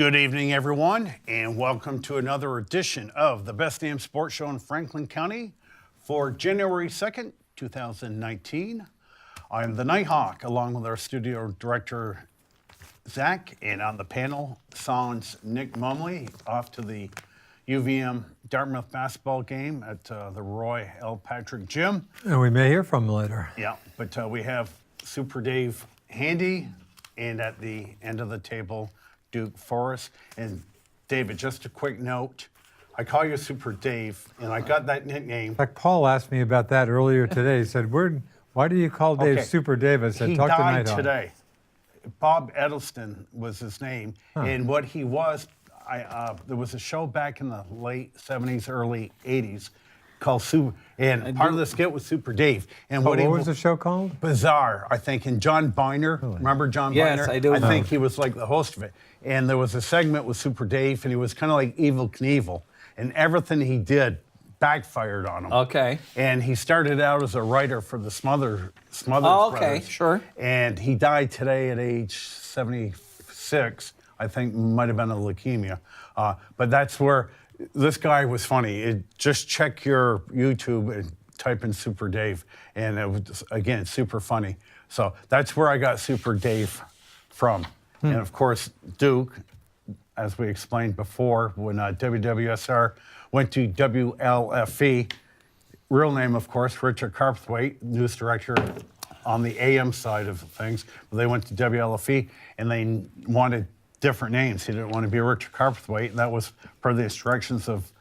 Good evening, everyone, and welcome to another edition of the Best Damn Sports Show in Franklin County for January 2nd, 2019. I'm the Nighthawk, along with our studio director, Zach, and on the panel, Sans Nick Mumley, off to the UVM Dartmouth basketball game at the Roy L. Patrick Gym. And we may hear from him later. Yeah, but we have Super Dave handy, and at the end of the table, Duke Forrest. And David, just a quick note, I call you Super Dave, and I got that nickname. In fact, Paul asked me about that earlier today. He said, why do you call Dave Super Dave? I said, he talk to died Nighthawk. Today. Bob Edelston was his name, and what he was, there was a show back in the late 70s, early 80s called Super, and part of the skit was Super Dave. And what was the show called? Bizarre, I think. And John Biner, remember John Biner? Yes, I do. I think he was like the host of it. And there was a segment with Super Dave, and he was kind of like Evel Knievel. And everything he did backfired on him. Okay. And he started out as a writer for the Smothers okay, Brothers. Sure. And he died today at age 76. I think might have been a leukemia. But that's where this guy was funny. Just check your YouTube and type in Super Dave, and it was, again, super funny. So that's where I got Super Dave from. And of course, Duke, as we explained before, when WWSR went to WLFE, real name, of course, Richard Carpthwaite, news director on the AM side of things. But they went to WLFE, and they wanted different names. He didn't want to be Richard Carpthwaite, and that was per the instructions of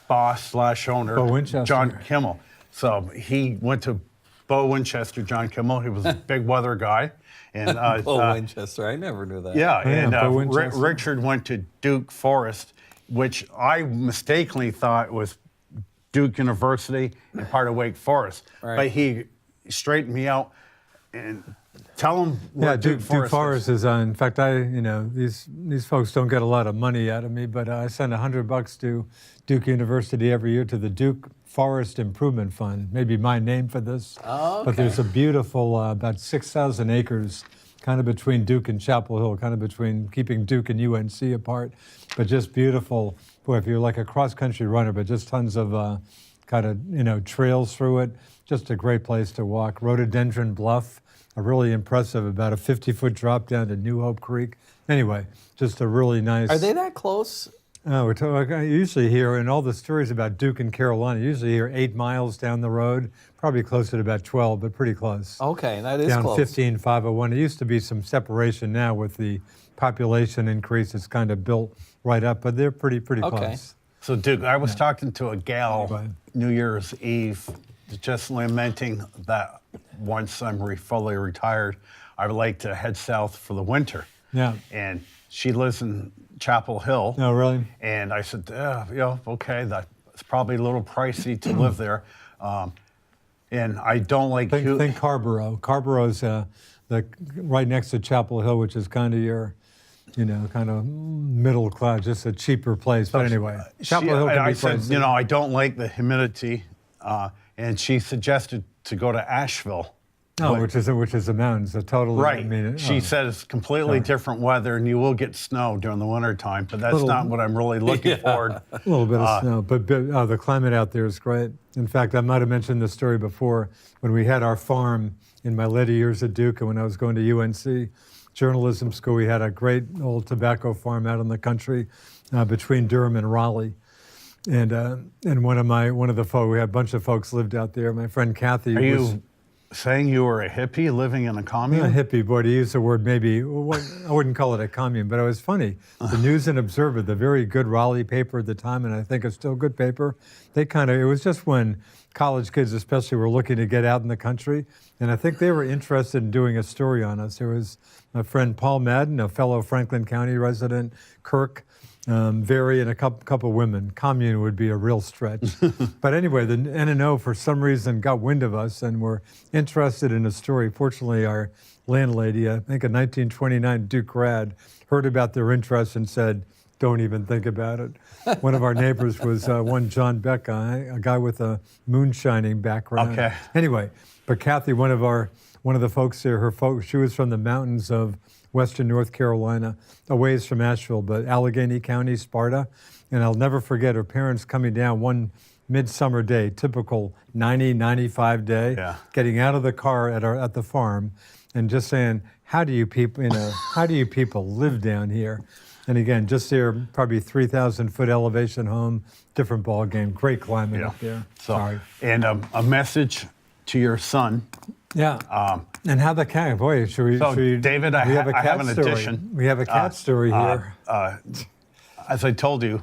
boss/owner John Kimmel. So he went to Bo Winchester, John Kimmel. He was a big weather guy. And Bo Winchester, I never knew that. Yeah, and Richard went to Duke Forest, which I mistakenly thought was Duke University and part of Wake Forest. Right. But he straightened me out and tell him what Duke Forest is. In fact, these folks don't get a lot of money out of me, but I send $100 to Duke University every year to the Duke Forest Improvement Fund. Maybe my name for this. Oh, okay. But there's a beautiful, about 6,000 acres, kind of between Duke and Chapel Hill, kind of between keeping Duke and UNC apart, but just beautiful. Boy, if you're like a cross-country runner, but just tons of trails through it. Just a great place to walk. Rhododendron Bluff, a really impressive, about a 50-foot drop down to New Hope Creek. Anyway, just a really nice. Are they that close? We're talking. I usually hear in all the stories about Duke and Carolina, you usually hear 8 miles down the road, probably closer to about 12, but pretty close. Okay, that is down close. 15,501. It used to be some separation. Now with the population increase, it's kind of built right up, but they're pretty close. So Duke, I was talking to a gal New Year's Eve, just lamenting that once I'm fully retired, I would like to head south for the winter. Yeah. And she lives in Chapel Hill. Oh, really? And I said, okay, that's probably a little pricey to live there. And I don't like... Think Carborough. Carborough's right next to Chapel Hill, which is kind of your, kind of middle class, just a cheaper place. But anyway, Chapel Hill can be pricey. I said, I don't like the humidity. And she suggested to go to Asheville. Oh, which is the mountains, totally. Right. She said it's completely different weather, and you will get snow during the winter time, but that's not what I'm really looking forward. A little bit of snow, but the climate out there is great. In fact, I might have mentioned this story before when we had our farm in my later years at Duke, and when I was going to UNC journalism school, we had a great old tobacco farm out in the country between Durham and Raleigh. And one of the folks, we had a bunch of folks lived out there. My friend Kathy was saying you were a hippie living in a commune? A hippie, boy, to use the word maybe, I wouldn't call it a commune, but it was funny. The News and Observer, the very good Raleigh paper at the time, and I think it's still a good paper, it was just when college kids especially were looking to get out in the country, and I think they were interested in doing a story on us. There was my friend Paul Madden, a fellow Franklin County resident, Kirk, Very, and a couple women. Commune would be a real stretch. But anyway, the NNO, for some reason, got wind of us and were interested in a story. Fortunately, our landlady, I think a 1929 Duke grad, heard about their interest and said, don't even think about it. One of our neighbors was one John Beck guy, a guy with a moonshining background. Okay. Anyway, but Kathy, one of our one of the folks there, she was from the mountains of western North Carolina, a ways from Asheville, but Allegheny County, Sparta. And I'll never forget her parents coming down one midsummer day, typical 90, 95 day, getting out of the car at the farm and just saying, how do you people live down here? And again, just there, probably 3,000 foot elevation home, different ball game, great climate up there. So, and a message to your son. Yeah. And how the cat, boy, should we David, I have an addition. We have a cat story here. As I told you,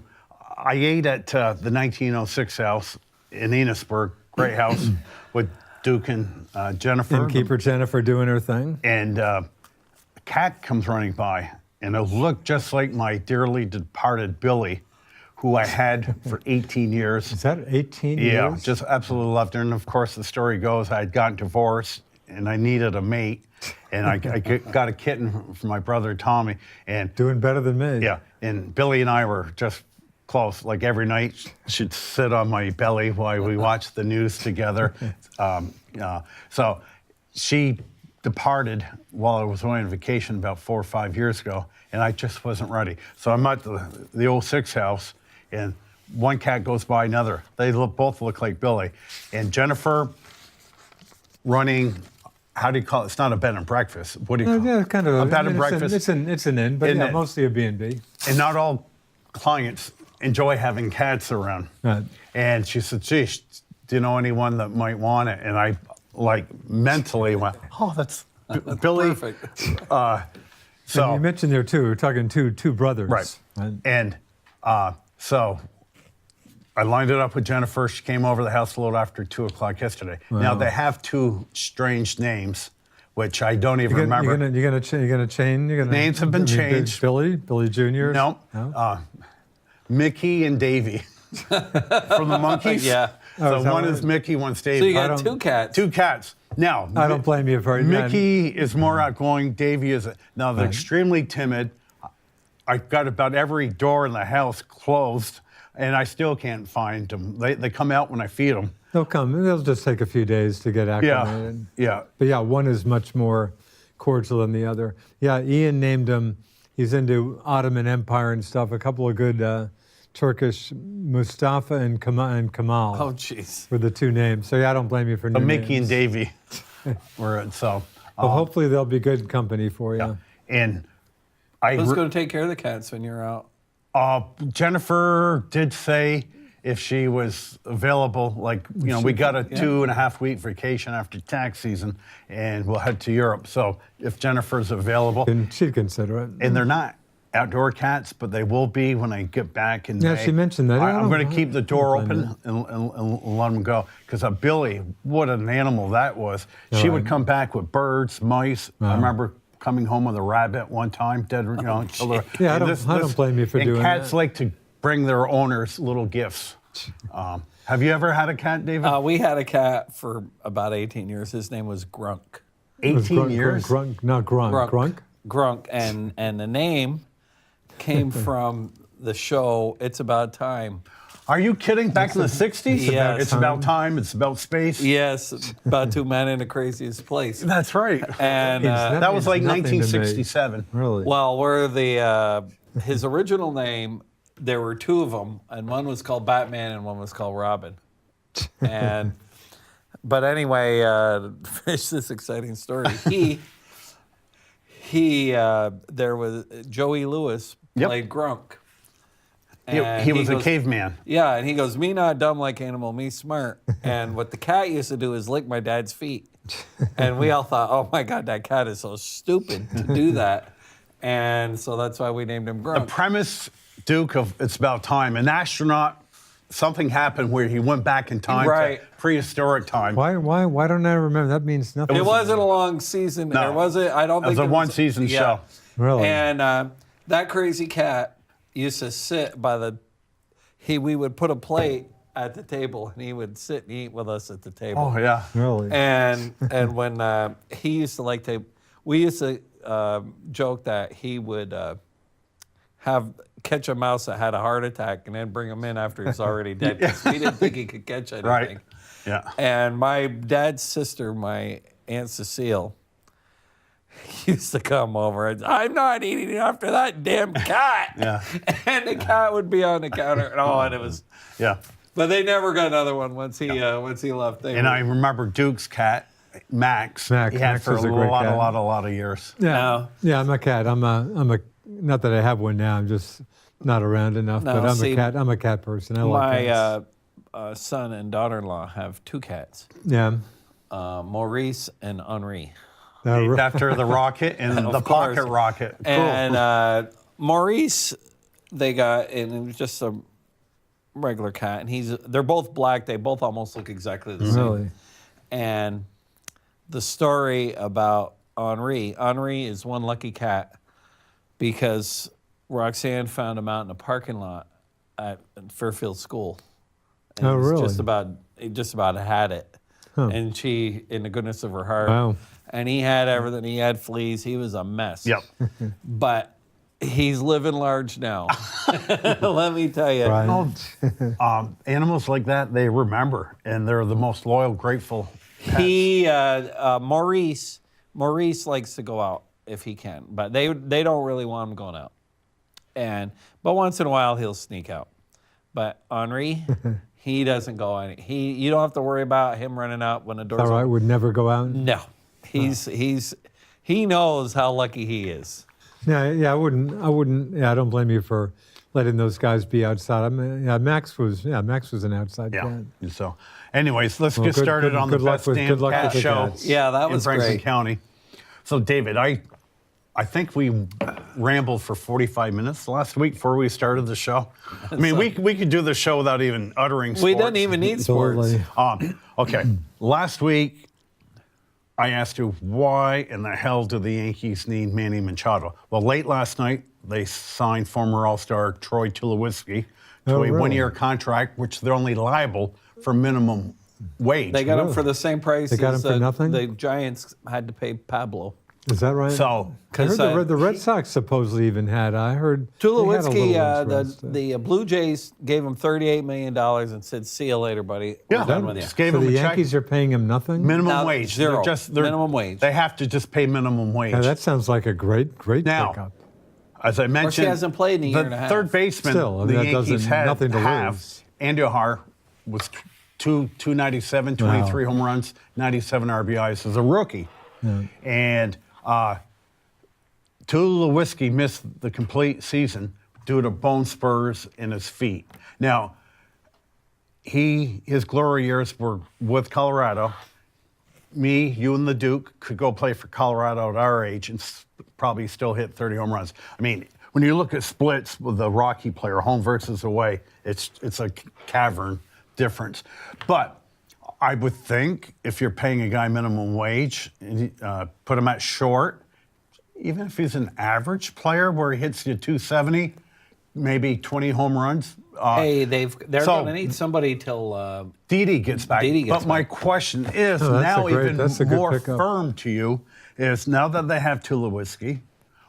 I ate at the 1906 house in Enosburg, great house with Duke and Jennifer. Innkeeper Jennifer doing her thing. And a cat comes running by, and it looked just like my dearly departed Billy, who I had for 18 years. Is that 18 years? Yeah, just absolutely loved her. And of course, the story goes I had gotten divorced, and I needed a mate. And I got a kitten from my brother Tommy. And doing better than me. Yeah, and Billy and I were just close. Like every night, she'd sit on my belly while we watched the news together. So she departed while I was away on vacation about 4 or 5 years ago, and I just wasn't ready. So I'm at the old 06 house, and one cat goes by another. They both look like Billy. And Jennifer running, how do you call it? It's not a bed and breakfast. What do you call it? Yeah, kind of a bed and breakfast. It's an inn, but yeah, mostly a B&B. And not all clients enjoy having cats around. Right. And she said, geez, do you know anyone that might want it? And I mentally went, oh, that's Billy. Perfect. So and you mentioned there too, we're talking two brothers. Right. And so I lined it up with Jennifer. She came over to the house a little after 2 o'clock yesterday. Wow. Now they have two strange names, which I don't even remember. You're gonna change. Names have been changed. Billy Jr. No. Mickey and Davy from the Monkees. Yeah. So one is Mickey, one's Davy. So you got two cats. Two cats. Now, I don't blame you for it. Mickey is more outgoing. Davy is now they're extremely timid. I got about every door in the house closed, and I still can't find them. They come out when I feed them. They'll come. They'll just take a few days to get acclimated. Yeah. But yeah, one is much more cordial than the other. Yeah, Ian named him. He's into Ottoman Empire and stuff. A couple of good Turkish, Mustafa and Kamal. Oh, jeez. Were the two names. So yeah, I don't blame you for new Mickey names. and Davy were it. So. Well, hopefully they'll be good company for you. Yeah. And who's going to take care of the cats when you're out? Jennifer did say if she was available, we got a 2.5 week vacation after tax season, and we'll head to Europe. So if Jennifer's available, and she'd consider it. And they're not outdoor cats, but they will be when I get back in Yeah, May. she mentioned that. I'm going to keep the door open and let them go. Because Billy, what an animal that was. She would come back with birds, mice. I remember coming home with a rabbit one time, dead, children. Yeah, I don't blame you for doing that. And cats like to bring their owners little gifts. Have you ever had a cat, David? We had a cat for about 18 years. His name was Grunk. 18 years? Grunk, not Grunk. Grunk, and the name came from the show It's About Time. Are you kidding? Back in the 60s? Yes. It's about time. It's about space. Yes, about two men in the craziest place. That's right. And that was like nothing to me. 1967. Really? well, his original name, there were two of them, and one was called Batman and one was called Robin. But anyway, to finish this exciting story, there was Joey Lewis played Grunk. And he was a caveman. Yeah, and he goes, me not dumb like animal, me smart. And what the cat used to do is lick my dad's feet. And we all thought, oh my God, that cat is so stupid to do that. And so that's why we named him Grunk. The premise, Duke, of It's About Time, an astronaut, something happened where he went back in time to prehistoric time. Why don't I remember? That means nothing. It wasn't a long season. No. Or was it? I don't think it was a one-season show. Really? And that crazy cat used to sit by we would put a plate at the table, and he would sit and eat with us at the table. Oh, yeah. Really? And when he used to we used to joke that he would catch a mouse that had a heart attack and then bring him in after he's already dead, because we didn't think he could catch anything. Right. Yeah. And my dad's sister, my Aunt Cecile used to come over and I'm not eating after that damn cat. Yeah. And the cat would be on the counter and it was. Yeah. But they never got another one once he left. And I remember Duke's cat, Max. Max. He had Max for was a a great lot, cat. a lot of years. Yeah, No. yeah. I'm a cat. I'm a. Not that I have one now. I'm just not around enough. No, but I'm see, a cat. I'm a cat person. I like cats. My son and daughter-in-law have 2 cats, Yeah. Maurice and Henri. Named after the rocket and Of the course. pocket rocket. Cool. And Maurice, they got, and it was just a regular cat, and they're both black. They both almost look exactly the same. Really. And the story about Henri is one lucky cat because Roxanne found him out in a parking lot at Fairfield School. And Oh, it was really? just about had it. And she, in the goodness of her heart, Wow. and he had everything. He had fleas. He was a mess. Yep. But he's living large now. Let me tell you. Right. Animals like that, they remember, and they're the most loyal, grateful pets. Maurice likes to go out if he can, but they don't really want him going out. But once in a while he'll sneak out. But Henri, he doesn't go any. You don't have to worry about him running out when the door's All right. open. Would never go out. No, he knows how lucky he is. Yeah. I wouldn't. Yeah. I don't blame you for letting those guys be outside. I mean, yeah. Max was an outside Yeah. cat. So, anyways, let's Well, get good- started good- on the good luck best with- damn good luck cat with the show cats. Yeah, that was in Franklin great. County. So, David, I think we rambled for 45 minutes last week before we started the show. I mean, we could do the show without even uttering sports. We didn't even need sports. Totally. Okay, last week I asked you why in the hell do the Yankees need Manny Machado? Well, late last night they signed former All-Star Troy Tulowitzki to Oh, a really? one-year contract, which they're only liable for minimum wage. They got him Really? for the same price They got as him for nothing? the Giants had to pay Pablo. Is that right? So, I heard Because, the Red Sox supposedly even had. I heard they had a Tulowitzki, little interest. the Blue Jays gave him $38 million and said, "See you later, buddy. yeah, We're done with you." just gave So him the a check. Yankees are paying him nothing. Minimum Now, wage. zero. They're Minimum wage. They have to just pay minimum wage. Yeah, that sounds like a great Now, pickup. As I mentioned, hasn't played in a year and a half. third baseman Still, I mean, the that Yankees doesn't- had nothing to have, lose. Andujar was 297, 23 home runs, 97 RBIs as a rookie. And Tulowitzki missed the complete season due to bone spurs in his feet. Now, his glory years were with Colorado. Me, you, and the Duke could go play for Colorado at our age and probably still hit 30 home runs. I mean, when you look at splits with the Rocky player, home versus away, it's a cavern difference. But I would think if you're paying a guy minimum wage, put him at short, even if he's an average player where he hits you 270, maybe 20 home runs. Hey, they're so- going to need somebody till Didi gets back. Didi gets but my back. question is Oh, that's now a great- even that's a good more pickup. firm to you is now that they have Tulowitzki,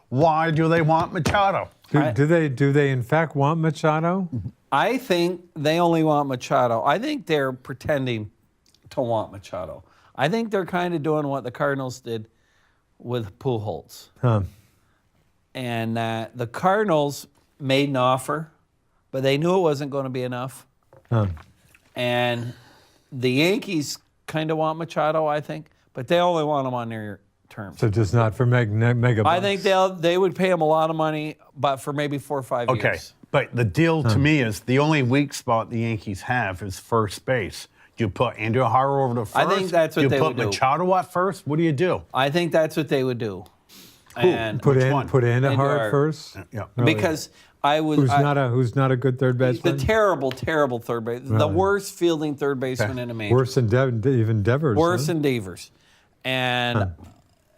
why do they want Machado? Do they in fact want Machado? I think they only want Machado. I think they're pretending to want Machado. I think they're kind of doing what the Cardinals did with Pujols. Huh. And the Cardinals made an offer, but they knew it wasn't going to be enough. Huh. And the Yankees kind of want Machado, I think, but they only want him on their terms. So just not for mega I bucks. think they would pay him a lot of money, but for maybe 4 or 5 Okay, years. but the deal to me is the only weak spot the Yankees have is first base. Do you put Andujar over to first? I think that's what do they you would put do. Machado at first? What do you do? I think that's what they would do. And put Which in one? Andujar Andujar. first. Yeah. Really? because I would who's not a good third the baseman. terrible third base, the worst fielding third baseman in the majors. Worse than even Devers. Worse huh? than Devers. And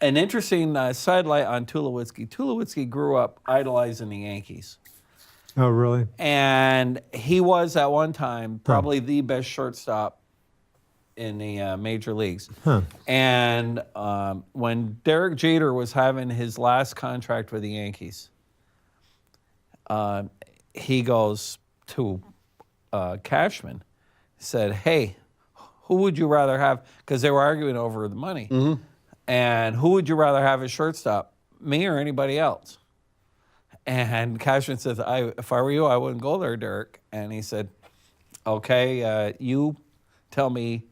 an interesting sidelight on Tulowitzki. Tulowitzki grew up idolizing the Yankees. Oh, really? And he was at one time probably the best shortstop in the major leagues. And when Derek Jeter was having his last contract with the Yankees, he goes to Cashman, said, "Hey, who would you rather have?" Because they were arguing over the money. And who would you rather have as shortstop, me or anybody else? And Cashman says, if I were you, I wouldn't go there, Derek. And he said, okay, you tell me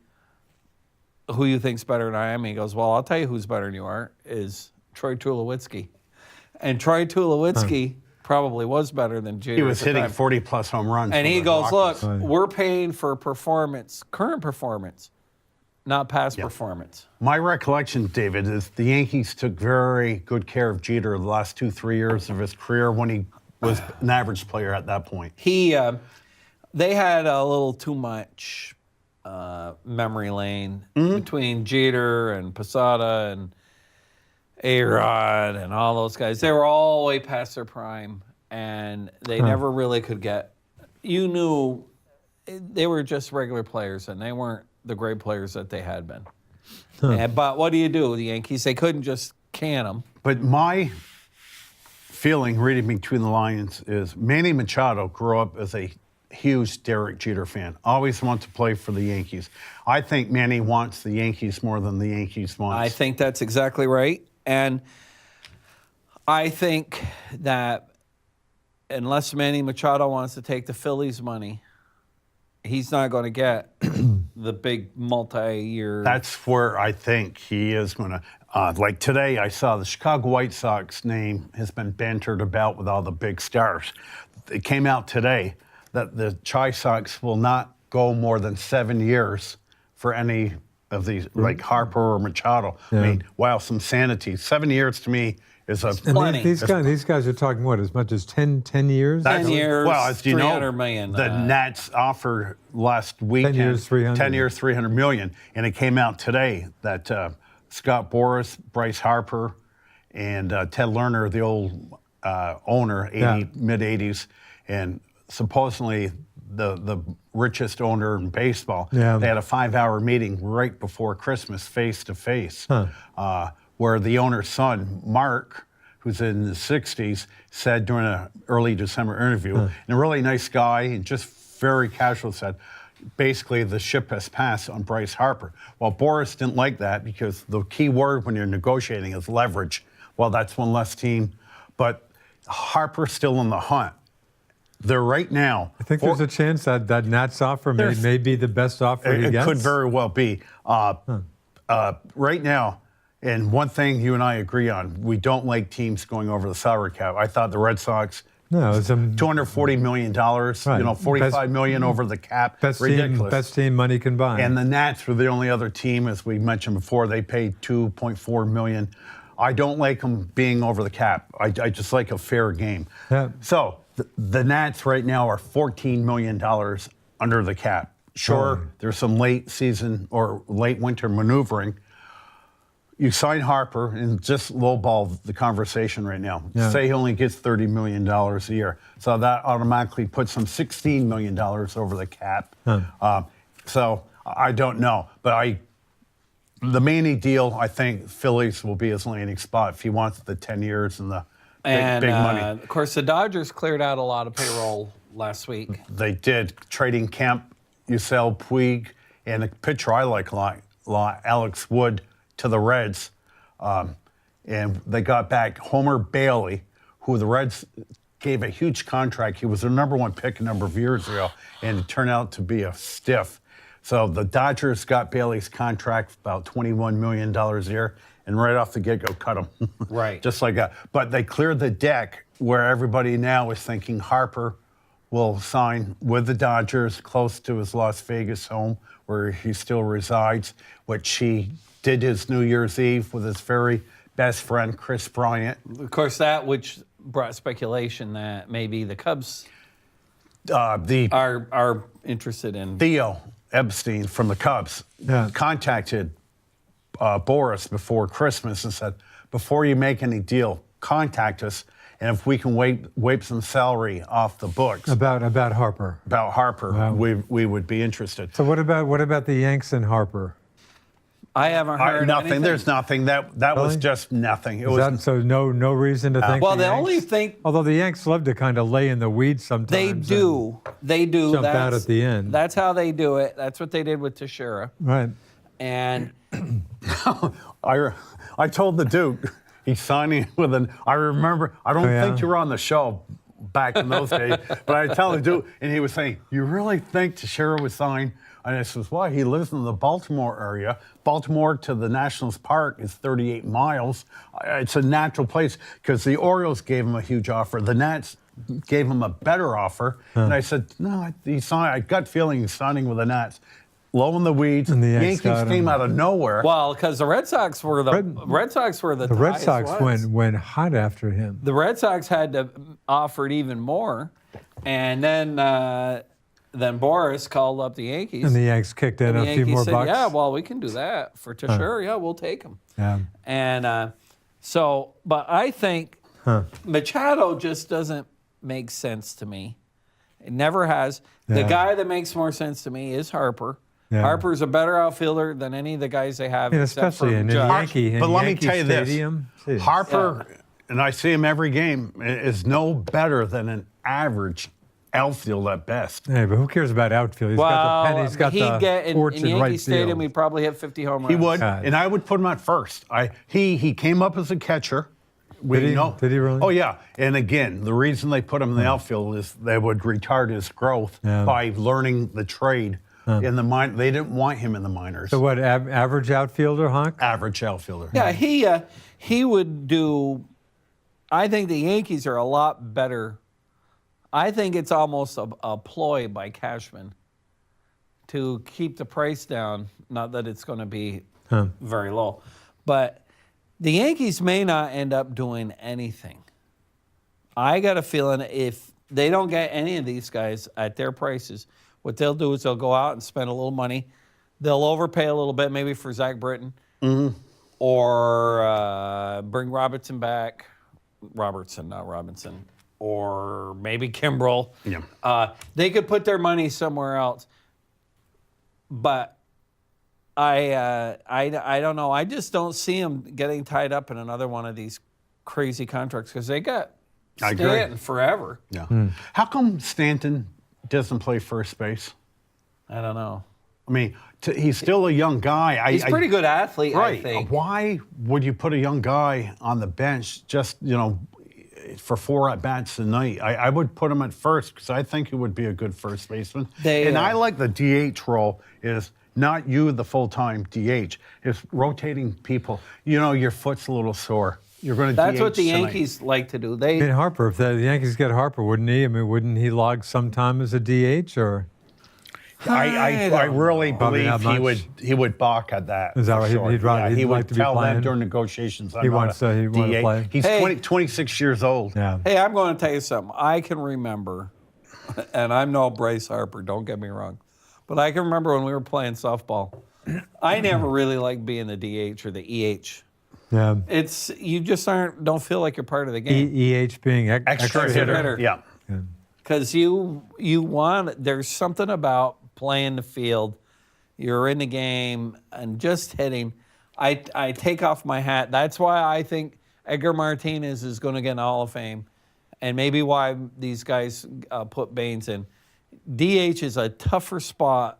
who you think's better than I am. He goes, well, I'll tell you who's better than you are, is Troy Tulowitzki. And Troy Tulowitzki probably was better than Jeter. He was at the hitting time. 40-plus home runs. And for he the goes, Rockies. look, we're paying for performance, current performance, not past performance. My recollection, David, is the Yankees took very good care of Jeter the last 2-3 years of his career when he was an average player at that point. They had a little too much memory lane between Jeter and Posada and A-Rod and all those guys. They were all way past their prime, and they never really could get. You knew they were just regular players, and they weren't the great players that they had been. But what do you do? The Yankees, they couldn't just can them. But my feeling, reading between the lines, is Manny Machado grew up as a huge Derek Jeter fan. Always wanted to play for the Yankees. I think Manny wants the Yankees more than the Yankees want. I think that's exactly right. And I think that unless Manny Machado wants to take the Phillies' money, he's not going to get the big multi-year. That's where I think he is going to. Like today, I saw the Chicago White Sox name has been bantered about with all the big stars. It came out today that the Chi Sox will not go more than 7 years for any of these, like Harper or Machado. Yeah. I mean, wow, some sanity. 7 years to me is a And Plenty. these guys are talking, what, as much as 10 years? 10 years, Well, as you know, $300 million. the Nats offered last weekend 10 years, 300. 10 years, $300 million, and it came out today that Scott Boras, Bryce Harper, and Ted Lerner, the old owner, mid-'80s, and supposedly the richest owner in baseball. Yeah. They had a 5-hour meeting right before Christmas, face to face, where the owner's son, Mark, who's in the 60s, said during an early December interview, and a really nice guy, and just very casual, said, basically the ship has passed on Bryce Harper. Well, Boris didn't like that because the key word when you're negotiating is leverage. Well, that's one less team, but Harper's still in the hunt. They're right now. I think there's a chance that that Nats offer may be the best offer he It gets. could very well be. Right now, and one thing you and I agree on, we don't like teams going over the salary cap. I thought the Red Sox, No, it's $240 million, $45 million over the cap. Ridiculous. Best team money can buy. And the Nats were the only other team, as we mentioned before, they paid $2.4 million. I don't like them being over the cap. I just like a fair game. Yeah. So the Nats right now are $14 million under the cap. Sure, there's some late season or late winter maneuvering. You sign Harper and just lowball the conversation right now. Yeah. Say he only gets $30 million a year. So that automatically puts him $16 million over the cap. So I don't know. But the Manny deal, I think Phillies will be his landing spot if he wants the 10 years and the big money. Of course, the Dodgers cleared out a lot of payroll last week. They did, trading Kemp, Yusel Puig, and a pitcher I like a lot, Alex Wood, to the Reds. And they got back Homer Bailey, who the Reds gave a huge contract. He was their number one pick a number of years ago, and it turned out to be a stiff. So the Dodgers got Bailey's contract about $21 million a year, and right off the get-go cut him. Right. Just like that. But they cleared the deck where everybody now is thinking Harper will sign with the Dodgers close to his Las Vegas home where he still resides, which he did his New Year's Eve with his very best friend, Chris Bryant. Of course, that which brought speculation that maybe the Cubs are interested in. Theo Epstein from the Cubs contacted Boris before Christmas and said, before you make any deal, contact us, and if we can wipe some salary off the books. About Harper. About Harper, Wow. we would be interested. So what about the Yanks and Harper? I haven't heard nothing. anything. There's nothing. That was Really? just nothing. It Is was that, so no reason to think. Well, the the Yanks, only thing although the Yanks love to kind of lay in the weeds sometimes. they do, Jump out that's- at the end. That's how they do it. That's what they did with Teixeira. Right. And I told the Duke he's signing with an. I remember. I don't think you were on the show back in those days, but I tell the Duke, and he was saying, "You really think Teixeira would sign?" And I says, "Why? He lives in the Baltimore area. Baltimore to the Nationals Park is 38 miles. It's a natural place because the Orioles gave him a huge offer. The Nats gave him a better offer." And I said, "No, he signed. I gut feeling he's signing with the Nats." Low in the weeds. And the Yankees Yanks came out of nowhere. well, because the Red Sox were the Red Sox were the Red highest Sox ones. went hot after him. The Red Sox had to offered even more, and then Boris called up the Yankees. And the Yanks kicked in And the a few Yankees more said, bucks. "Yeah, well, we can do that for Teixeira. Yeah, we'll take him." Yeah. And but I think Machado just doesn't make sense to me. It never has. The Yeah. guy that makes more sense to me is Harper. Yeah. Harper's a better outfielder than any of the guys they have, And except especially for in Judge. Yankee, But let me Yankee tell you this. Stadium. Jeez. Harper, and I see him every game, is no better than an average outfield at best. Hey, but who cares about outfield? He's got the pen. He's got he'd the get in porch in Yankee right Stadium. field. He'd probably hit 50 home runs. He would, God. and I would put him at first. He came up as a catcher. Did he? Did he really? Oh, yeah. And again, the reason they put him in the outfield is they would retard his growth by learning the trade in the minor. They didn't want him in the minors. So what? Average outfielder, Honk? Average outfielder. Yeah, he would do. I think the Yankees are a lot better. I think it's almost a ploy by Cashman to keep the price down. Not that it's going to be very low, but the Yankees may not end up doing anything. I got a feeling if they don't get any of these guys at their prices, what they'll do is they'll go out and spend a little money. They'll overpay a little bit, maybe for Zach Britton, or bring Robertson back. Robertson, not Robinson. Or maybe Kimbrel. Yeah. They could put their money somewhere else. But I don't know. I just don't see them getting tied up in another one of these crazy contracts because they got I agree. Stanton forever. Yeah. How come Stanton doesn't play first base? I don't know. I mean, he's still a young guy. He's a pretty good athlete, Right. I think. Why would you put a young guy on the bench just, for 4 at-bats a night? I would put him at first because I think he would be a good first baseman. I like the DH role is not you, the full-time DH. It's rotating people. Your foot's a little sore. You're going to That's DH what the tonight. Yankees like to do. I mean, Harper, if the Yankees get Harper, wouldn't he? I mean, wouldn't he log sometime as a DH or? I really Probably believe not much. he would balk at that. Is that for right? sure. He'd rather- Yeah, he'd he like would to be tell playing. them during negotiations. He wants to play. He's Hey. 26 years old. Yeah. Hey, I'm going to tell you something. I can remember, and I'm no Bryce Harper, don't get me wrong, but I can remember when we were playing softball. I never really liked being the DH or the EH. Yeah. You just don't feel like you're part of the game. EH being extra hitter. hitter. Yeah. Because there's something about playing the field, you're in the game, and just hitting. I take off my hat. That's why I think Edgar Martinez is going to get in the Hall of Fame, and maybe why these guys put Baines in. DH is a tougher spot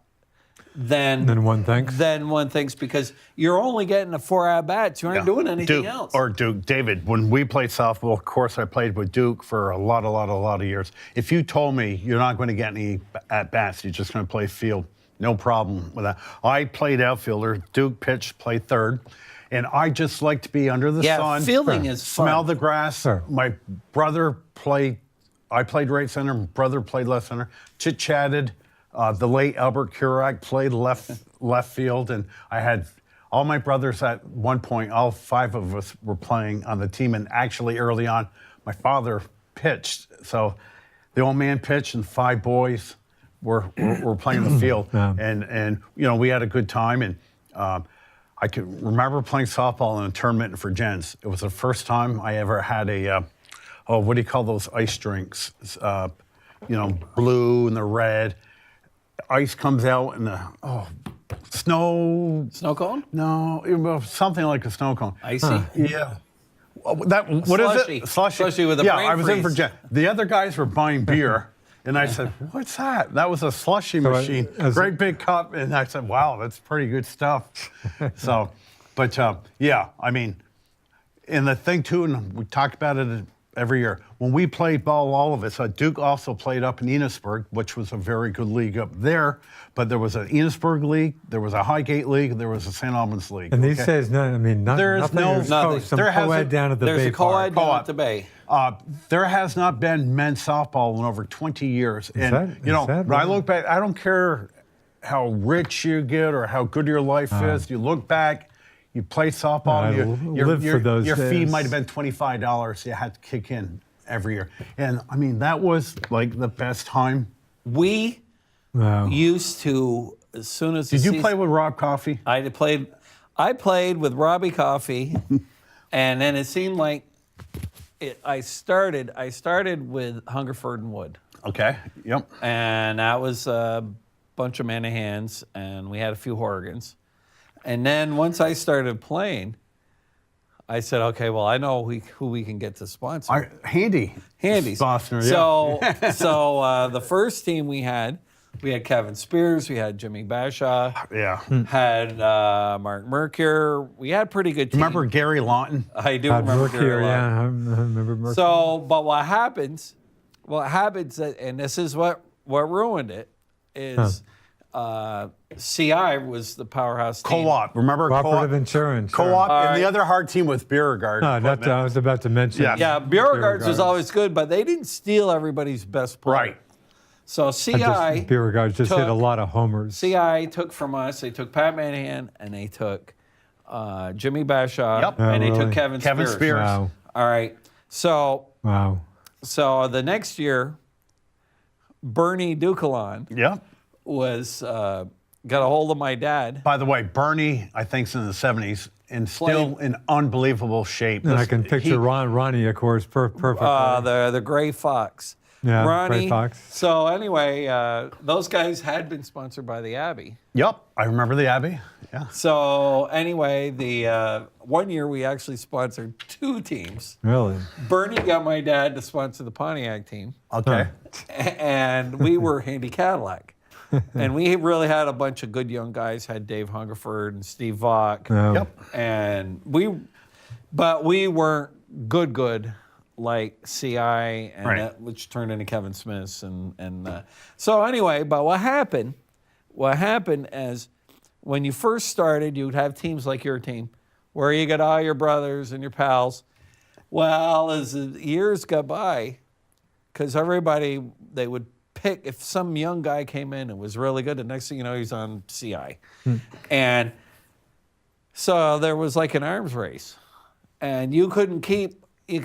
than one thinks. Because you're only getting the 4 at-bats. You aren't doing anything Duke, else. Or Duke. David, when we played softball, of course, I played with Duke for a lot of years. If you told me you're not going to get any at-bats, you're just going to play field, no problem with that. I played outfielder. Duke pitched, played third. And I just like to be under the sun. Fielding is fun. Smell the grass. Sure. My brother I played right center. My brother played left center. Chit-chatted. The late Albert Kurak played left field, and I had all my brothers at one point. All 5 of us were playing on the team, and actually early on, my father pitched. So the old man pitched, and 5 boys were playing the field, and we had a good time. And I can remember playing softball in a tournament in Virgins. It was the first time I ever had what do you call those ice drinks? Blue and the red. Ice comes out and snow. Snow cone? No, it was something like a snow cone. Icy? Yeah. What is Slushy. it? Slushy. Slushy with a yeah, brain I was in freeze. Virginia. The other guys were buying beer, And I said, what's that? That was a slushy machine, great big cup. And I said, wow, that's pretty good stuff. So, but yeah, I mean, and the thing too, and we talk about it every year, when we played ball, all of us, Duke also played up in Enosburg, which was a very good league up there. But there was an Enosburg league, there was a Highgate league, there was a St. Albans league. And these days, no, I mean, There's nothing. no- Some there hasn't- co-ed down at the There's Bay a co-ed Park. down at the Bay. There has not been men's softball in over 20 years. And, that- you know, is that when I right? look back, I don't care how rich you get or how good your life is. You look back, you play softball, I live for those your fee days. might have been $25 you had to kick in every year. And, I mean, that was, like, the best time. We Wow. used to, as soon as the Did you season- play with Rob Coffey? I played with Robbie Coffey, and then it seemed like I started with Hungerford and Wood, Okay, yep. and that was a bunch of Manahans, and we had a few Horgans. And then once I started playing, I said, okay, well, I know who we can get to sponsor. Handy. Handies. Sponsor, yeah. So the first team we had Kevin Spears, we had Jimmy Bashaw, Yeah. had Mark Mercure. We had pretty good team. Remember Gary Lawton? I do Todd remember Mercure, Gary Lawton. yeah, I remember Mercure. So, but what happens, and this is what ruined it, is CI was the powerhouse team. Co-op. Remember Cooperative Co-op? Insurance. Co-op, All and right. the other hard team was Beauregard. No, that's I was about to mention. Yeah. Yeah, Beauregard's was Beauregard. always good, but they didn't steal everybody's best player. Right. So CI Beauregard just hit a took- lot of homers. CI took from us, they took Pat Manahan, and they took Jimmy Bashaw, Yep. and Oh, they really? took Kevin Spears. Wow. All right. So Wow. the next year, Bernie Ducalon Yep. was got a hold of my dad. By the way, Bernie, I think's in the 70s and still in unbelievable shape. And I Listen, can picture Ronnie, of course, perfectly. The Gray Fox. Yeah, Ronnie. Gray Fox. So anyway, those guys had been sponsored by the Abbey. Yep, I remember the Abbey. Yeah. So anyway, the one year we actually sponsored two teams. Really? Bernie got my dad to sponsor the Pontiac team, Okay. and we were Handy Cadillac. And we really had a bunch of good young guys. Had Dave Hungerford and Steve Vaughn. No. Yep. And but we weren't good like CI, and Right. that, which turned into Kevin Smith's. And so anyway, but what happened is when you first started, you would have teams like your team, where you got all your brothers and your pals. Well, as the years got by, because everybody, they would pick, if some young guy came in and was really good, the next thing you know, he's on CI. And so there was like an arms race. And you couldn't keep, we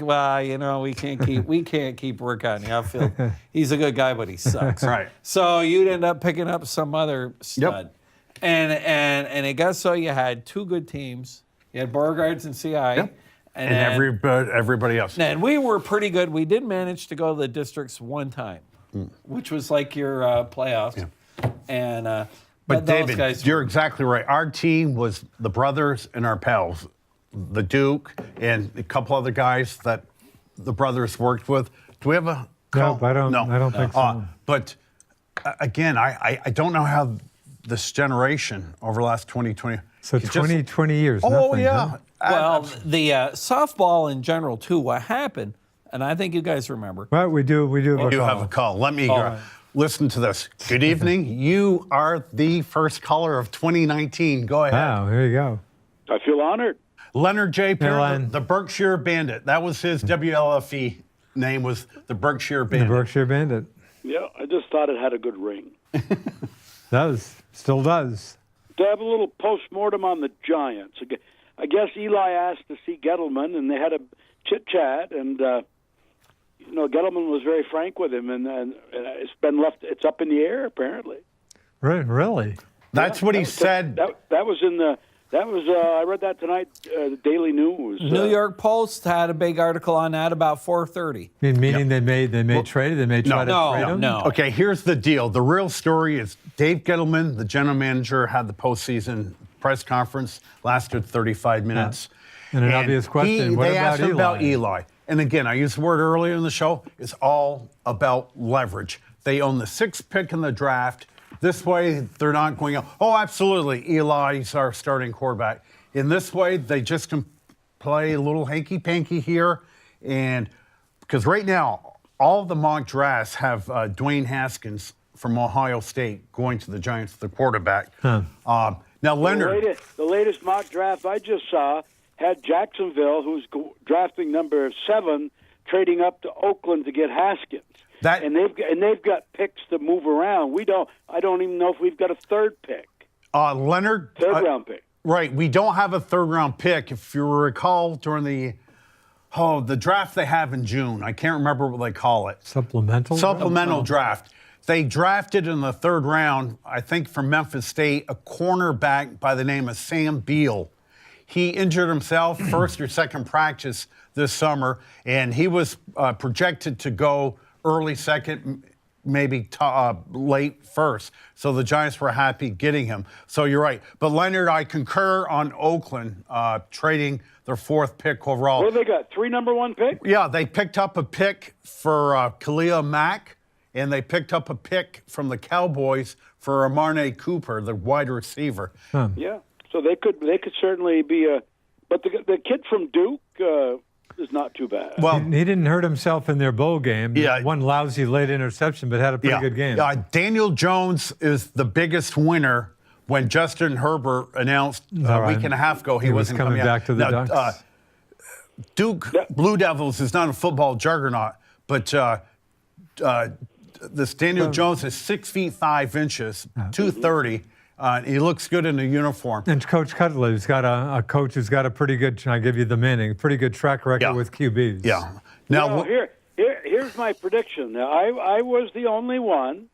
can't keep working on the outfield. He's a good guy, but he sucks. Right. So you'd end up picking up some other stud. And it got so you had two good teams. You had Beauregards and CI. Yep. And then- everybody else. and we were pretty good. We did manage to go to the districts one time, which was like your playoffs. And But those David, guys, you're exactly right. Our team was the brothers and our pals, the Duke and a couple other guys that the brothers worked with. Do we have a call? I don't think so. But again, I don't know how this generation over the last 20. So 20 years. Oh, nothing, yeah. huh? well, the softball in general too. What happened? And I think you guys remember. Well, we do. You have a call. Let me listen to this. Good evening. You are the first caller of 2019. Go ahead. Wow, here you go. I feel honored. Leonard J. Pierre, Len. the Berkshire Bandit. That was his WLFE name, was the Berkshire The Bandit. Berkshire Bandit. Yeah, I just thought it had a good ring. Still does. To have a little post-mortem on the Giants. I guess Eli asked to see Gettleman, and they had a chit-chat, and Gettleman was very frank with him, and it's been left. It's up in the air, apparently. Really? That's what he said. That was in the. That was I read that tonight. The Daily News. New York Post had a big article on that about 4:30. Meaning they may trade it. They may try to trade him. No. Okay, here's the deal. The real story is Dave Gettleman, the general manager, had the postseason press conference, lasted 35 minutes. And an obvious question, what they about asked him about Eli? Eli. And again, I used the word earlier in the show, it's all about leverage. They own the 6th pick in the draft. This way, they're not going, oh, absolutely, Eli's our starting quarterback. In this way, they just can play a little hanky-panky here. And because right now, all of the mock drafts have Dwayne Haskins from Ohio State going to the Giants, the quarterback. Now, Leonard. The latest mock draft I just saw had Jacksonville, who's drafting number 7, trading up to Oakland to get Haskins. And they've got picks to move around. I don't even know if we've got a 3rd pick. Leonard. 3rd round pick. Right. We don't have a 3rd round pick. If you recall, during the draft they have in June, I can't remember what they call it. Supplemental draft. They drafted in the 3rd round, I think from Memphis State, a cornerback by the name of Sam Beal. He injured himself first or second practice this summer, and he was projected to go early second, maybe late first. So the Giants were happy getting him. So you're right. But Leonard, I concur on Oakland trading their 4th pick overall. What have they got? 3 number 1 picks? Yeah, they picked up a pick for Khalil Mack, and they picked up a pick from the Cowboys for Amari Cooper, the wide receiver. Yeah, so they could certainly be but the kid from Duke is not too bad. Well, he didn't hurt himself in their bowl game. Yeah. One lousy late interception, but had a pretty good game. Daniel Jones is the biggest winner. When Justin Herbert announced a week and a half ago he wasn't coming back to the Ducks. Duke Blue Devils is not a football juggernaut, but this Daniel Jones is 6 feet 5 inches, 230. He looks good in a uniform. And Coach Cutler's got a coach who's got a pretty good, I give you the Manning, pretty good track record with QBs. Yeah. Now, here's my prediction. Now, I was the only one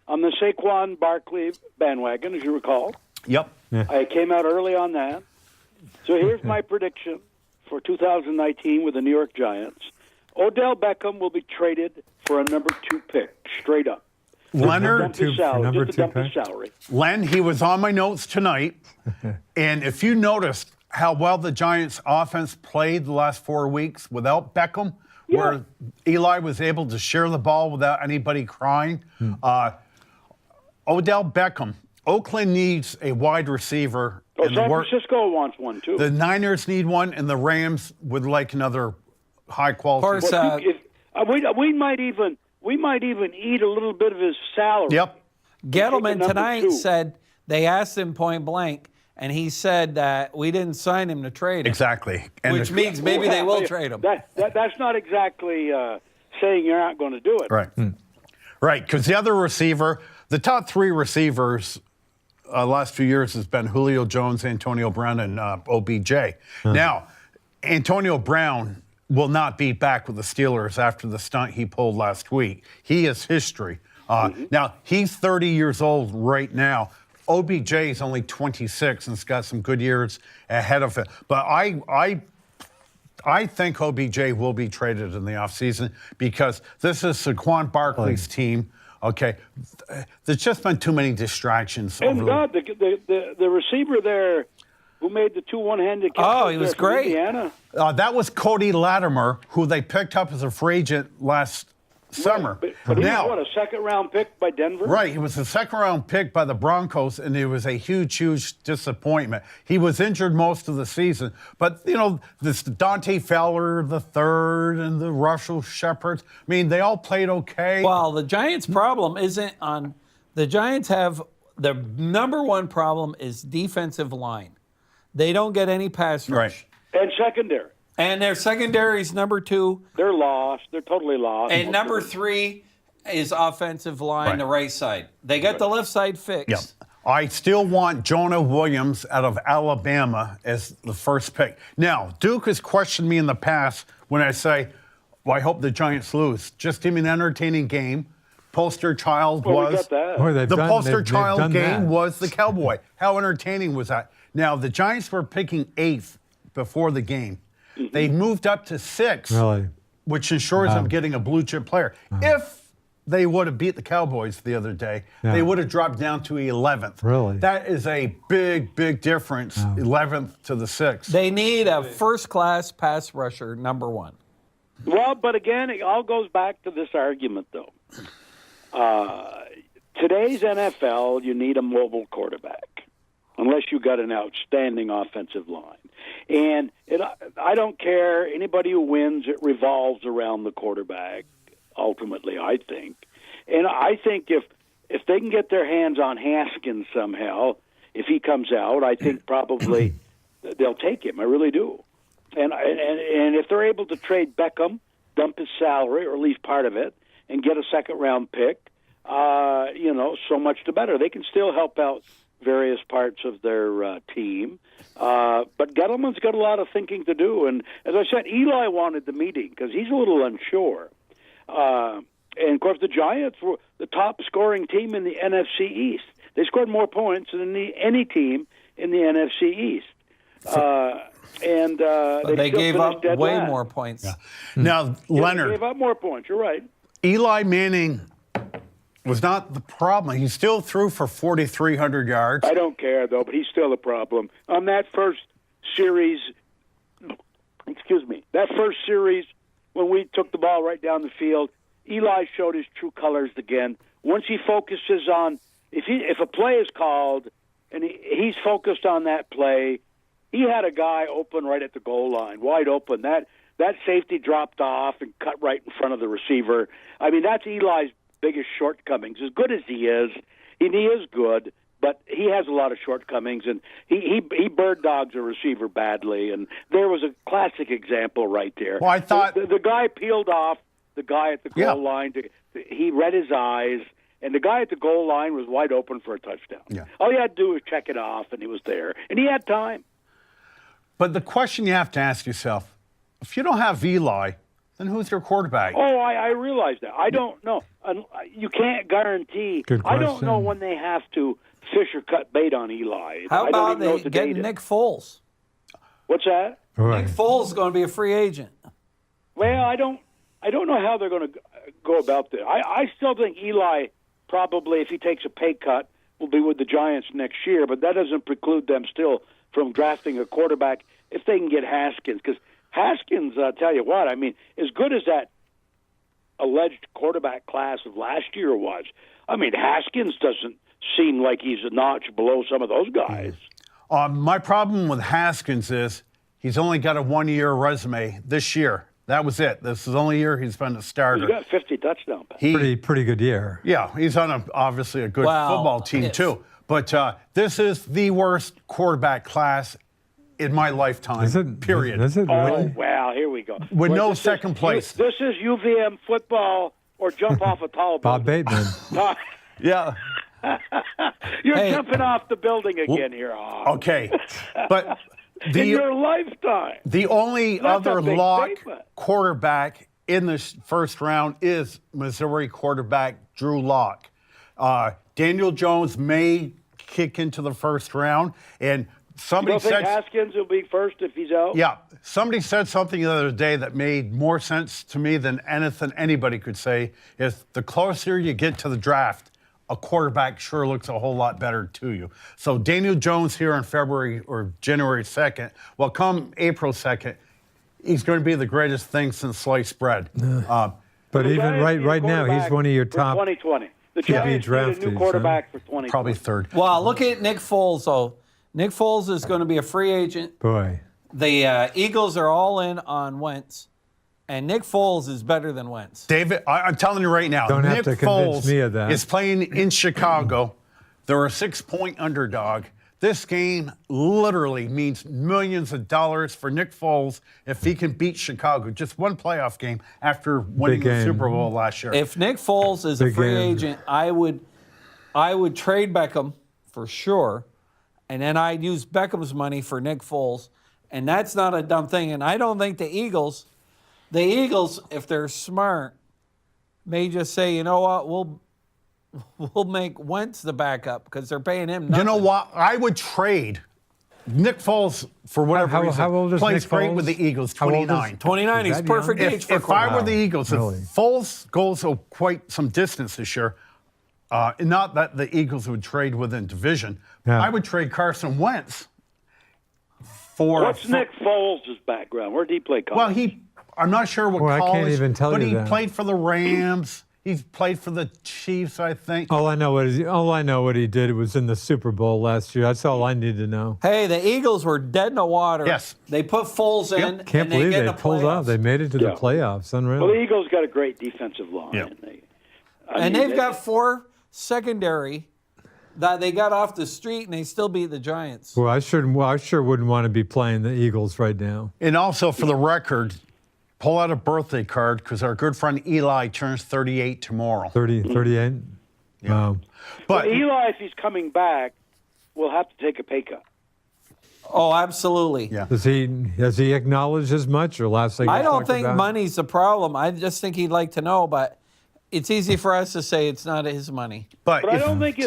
on the Saquon Barkley bandwagon, as you recall. Yep. Yeah. I came out early on that. So here's my prediction for 2019 with the New York Giants. Odell Beckham will be traded for a number 2 pick, straight up. Leonard, just to dump his salary. Len, he was on my notes tonight. And if you noticed how well the Giants offense played the last 4 weeks without Beckham, where Eli was able to share the ball without anybody crying. Odell Beckham, Oakland needs a wide receiver. San Francisco wants one, too. The Niners need one, and the Rams would like another high-quality. Of course, we might even eat a little bit of his salary. Yep. Gettleman tonight said they asked him point blank, and he said that we didn't sign him to trade him. Exactly. And which means maybe they will trade him. That's not exactly saying you're not going to do it. Right. Right, because the other receiver, the top 3 receivers last few years has been Julio Jones, Antonio Brown, and OBJ. Now, Antonio Brown will not be back with the Steelers after the stunt he pulled last week. He is history. Now, he's 30 years old right now. OBJ is only 26 and has got some good years ahead of it. But I think OBJ will be traded in the offseason because this is Saquon Barkley's team. Okay, there's just been too many distractions. God, the receiver there who made the 2 one-handed catches. Oh, he was great. Indiana. That was Cody Latimer, who they picked up as a free agent last summer. But he was, a second-round pick by Denver? Right. He was a second-round pick by the Broncos, and it was a huge, huge disappointment. He was injured most of the season. But, this Dante Fowler the third and the Russell Shepard, they all played okay. Well, the Giants' problem isn't on – the Giants have – their number 1 problem is defensive line. They don't get any pass rush. Right. And secondary. And their secondary is number 2. They're lost. They're totally lost. And number 3 is offensive line, the right side. They got the left side fixed. Yep. I still want Jonah Williams out of Alabama as the first pick. Now, Duke has questioned me in the past when I say, well, I hope the Giants lose. Just give me an entertaining game. Poster child was the poster child game was the Cowboy. How entertaining was that? Now, the Giants were picking 8th before the game. They moved up to 6th, which ensures them getting a blue chip player. If they would have beat the Cowboys the other day, they would have dropped down to 11th. Really? That is a big, big difference, 11th to the 6th. They need a first-class pass rusher, number 1. Well, but again, it all goes back to this argument, though. Today's NFL, you need a mobile quarterback, unless you got an outstanding offensive line. And I don't care. Anybody who wins, it revolves around the quarterback, ultimately, I think. And I think if they can get their hands on Haskins somehow, if he comes out, I think probably they'll take him. I really do. And if they're able to trade Beckham, dump his salary or leave part of it, and get a second-round pick, so much the better. They can still help out various parts of their team. But Gettleman's got a lot of thinking to do. And as I said, Eli wanted the meeting because he's a little unsure. And, of course, the Giants were the top-scoring team in the NFC East. They scored more points than any team in the NFC East. They gave up way more points. Yeah. Now, Leonard. They gave up more points. You're right. Eli Manning was not the problem. He still threw for 4,300 yards. I don't care, though, but he's still a problem. On that first series, when we took the ball right down the field, Eli showed his true colors again. Once he focuses on, if a play is called and he's focused on that play, he had a guy open right at the goal line, wide open. That safety dropped off and cut right in front of the receiver. I mean, that's Eli's biggest shortcomings. As good as he is good, but he has a lot of shortcomings, and he bird dogs a receiver badly. And there was a classic example right there. Well, I thought the guy peeled off the guy at the goal line. He read his eyes, and the guy at the goal line was wide open for a touchdown. Yeah. All you had to do was check it off, and he was there, and he had time. But the question you have to ask yourself, if you don't have Eli, then who's your quarterback? Oh, I realize that. I don't know. You can't guarantee. Good I don't question. know when they have to fish or cut bait on Eli. How I don't about even know they what the date getting is. Nick Foles? What's that? Right. Nick Foles is going to be a free agent. Well, I don't know how they're going to go about this. I still think Eli probably, if he takes a pay cut, will be with the Giants next year, but that doesn't preclude them still from drafting a quarterback if they can get Haskins. Because Haskins, I'll tell you what, I mean, as good as that alleged quarterback class of last year was, I mean, Haskins doesn't seem like he's a notch below some of those guys. My problem with Haskins is he's only got a one-year resume this year. That was it. This is the only year he's been a starter. He's got 50 touchdown passes. Pretty good year. Yeah, he's on obviously a good Well, football team if- too. But this is the worst quarterback class in my lifetime. Is it? Period. Is it Oh, really? wow, here we go. With no this is- second place. This is UVM football or jump off a tall Bob building. Bateman. Yeah. You're Hey. jumping off the building again here. Oh, Okay. But in your lifetime. the only That's a other big lock statement. quarterback in the first round is Missouri quarterback Drew Lock. Daniel Jones may kick into the first round, and You somebody don't think said, Haskins will be first if he's out? yeah, somebody said something the other day that made more sense to me than anything anybody could say. Is the closer you get to the draft, a quarterback sure looks a whole lot better to you. So Daniel Jones here on February or January 2nd, well, come April 2nd, he's going to be the greatest thing since sliced bread. But The even Giants need a right now, he's quarterback one of your for top. 2020. The be Giants need a drafted, new quarterback for 2020. Probably third. Well, look at Nick Foles, though. Nick Foles is going to be a free agent. Boy. The Eagles are all in on Wentz, and Nick Foles is better than Wentz. David, I'm telling you right now, Don't have Nick to convince Foles me of that. is playing in Chicago. They're a 6-point underdog. This game literally means millions of dollars for Nick Foles if he can beat Chicago. Just one playoff game after winning Big the game. Super Bowl last year. If Nick Foles is a Big free game. agent, I would trade Beckham for sure, and then I'd use Beckham's money for Nick Foles, and that's not a dumb thing. And I don't think the Eagles, if they're smart, may just say, you know what, we'll make Wentz the backup because they're paying him nothing. You know what? I would trade Nick Foles for whatever reason. How old is Plays Nick great Foles? with the Eagles, How old is- 29. 29, Is he's that perfect young? age for a If I were quarterback. the Eagles, Really? if Foles goes quite some distance this year, and not that the Eagles would trade within division, Yeah. I would trade Carson Wentz for. What's Nick Foles' background? Where did he play college? Well, I'm not sure what Well, I college, can't even tell but you he that. played for the Rams. He's played for the Chiefs, I think. All I know what he did was in the Super Bowl last year. That's all I need to know. Hey, the Eagles were dead in the water. Yes. They put Foles in. Can't and believe get in they the pulled out. playoffs. They made it to the playoffs. Unreal. Well, the Eagles got a great defensive line. Yeah. And they've got 4 secondary that they got off the street, and they still beat the Giants. Well, I sure wouldn't want to be playing the Eagles right now. And also, for the record, pull out a birthday card because our good friend Eli turns 38 tomorrow. 38? Wow. But Well, Eli, if he's coming back, will have to take a pay cut. Oh, absolutely. Yeah. Has he acknowledged as much or last thing? I don't think money's the problem. I just think he'd like to know, but it's easy for us to say it's not his money. but But I if- don't think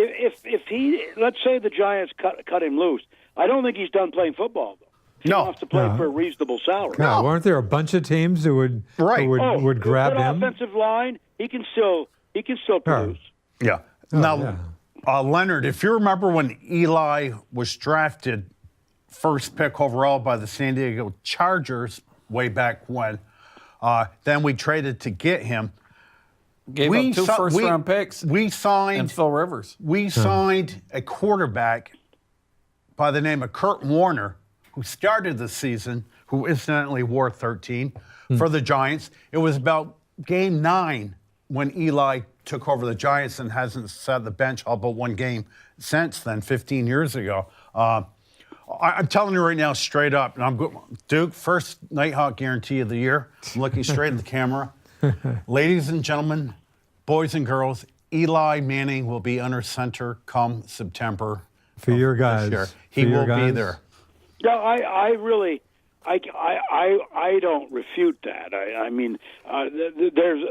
if he, let's say the Giants cut him loose, I don't think he's done playing football, though. He No. wants to play for a reasonable salary. God, weren't there a bunch of teams who would Right. would grab good him? offensive line, he can still produce. Yeah. Leonard, if you remember when Eli was drafted first pick overall by the San Diego Chargers way back when, then we traded to get him. Gave up 2 first-round picks We signed and Phil Rivers. We signed a quarterback by the name of Kurt Warner, who started the season, who incidentally wore 13 for the Giants. It was about game 9 when Eli took over the Giants and hasn't sat the bench all but one game since then, 15 years ago. I'm telling you right now, straight up, and I'm good. Duke, first Nighthawk guarantee of the year. I'm looking straight at the camera. Ladies and gentlemen, boys and girls, Eli Manning will be under center come September. For your this guys. year. For He your will be guys. there. No, I really, I don't refute that. I mean, there's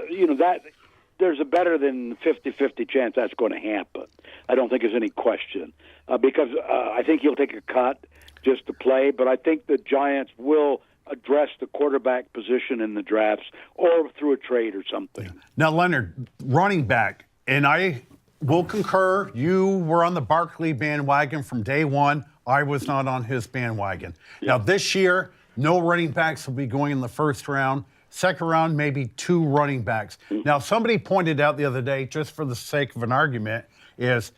there's a better than 50-50 chance that's going to happen. I don't think there's any question because I think he'll take a cut just to play, but I think the Giants will address the quarterback position in the drafts or through a trade or something. Now, Leonard, running back, and I will concur, you were on the Barkley bandwagon from day one. I was not on his bandwagon. Now, this year, no running backs will be going in the first round. Second round, maybe 2 running backs. Now, somebody pointed out the other day, just for the sake of an argument, is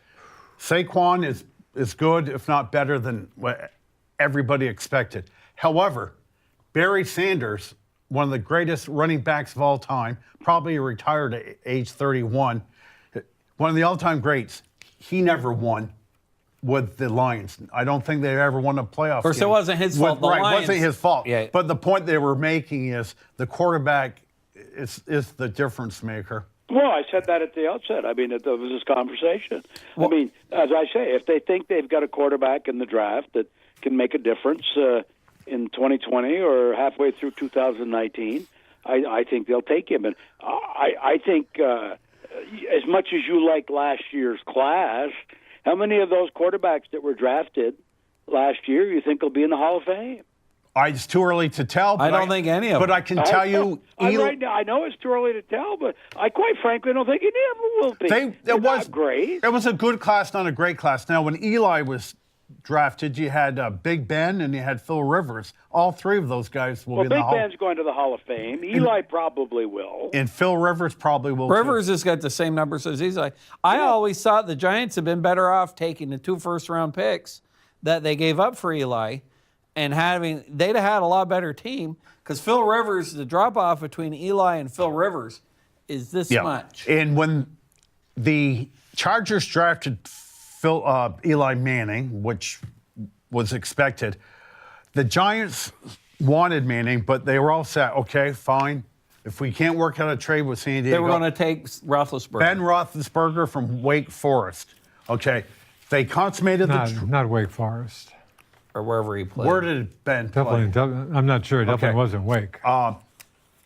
Saquon is good, if not better than what everybody expected. However, Barry Sanders, one of the greatest running backs of all time, probably retired at age 31, one of the all-time greats, he never won with the Lions. I don't think they ever won a playoff Of course, game. it wasn't his fault. The Right, it Lions- wasn't his fault. Yeah. But the point they were making is the quarterback is the difference maker. Well, I said that at the outset. I mean, it was this conversation. I mean, as I say, if they think they've got a quarterback in the draft that can make a difference in 2020 or halfway through 2019, I think they'll take him. And I think as much as you like last year's class, how many of those quarterbacks that were drafted last year you think will be in the Hall of Fame? It's too early to tell. But I don't think any of But them. I can tell you, Right now, I know it's too early to tell, but I quite frankly don't think any of them will be. They're not great. It was a good class, not a great class. Now, when Eli was drafted, you had Big Ben and you had Phil Rivers. All 3 of those guys will Well, be in the Big Hall. Ben's going to the Hall of Fame. Eli probably will. And Phil Rivers probably will. Rivers has got the same numbers as Eli. I always thought the Giants had been better off taking the 2 first-round picks that they gave up for Eli and they'd have had a lot better team because Phil Rivers, the drop-off between Eli and Phil Rivers is this much. And when the Chargers drafted Eli Manning, which was expected, the Giants wanted Manning, but they were all set. Okay, fine. If we can't work out a trade with San Diego, They were going to take Roethlisberger. Ben Roethlisberger from Wake Forest. Okay, they consummated Not Wake Forest. or wherever he played. Where did Ben play? Definitely, I'm not sure. It definitely Okay. wasn't Wake. I'm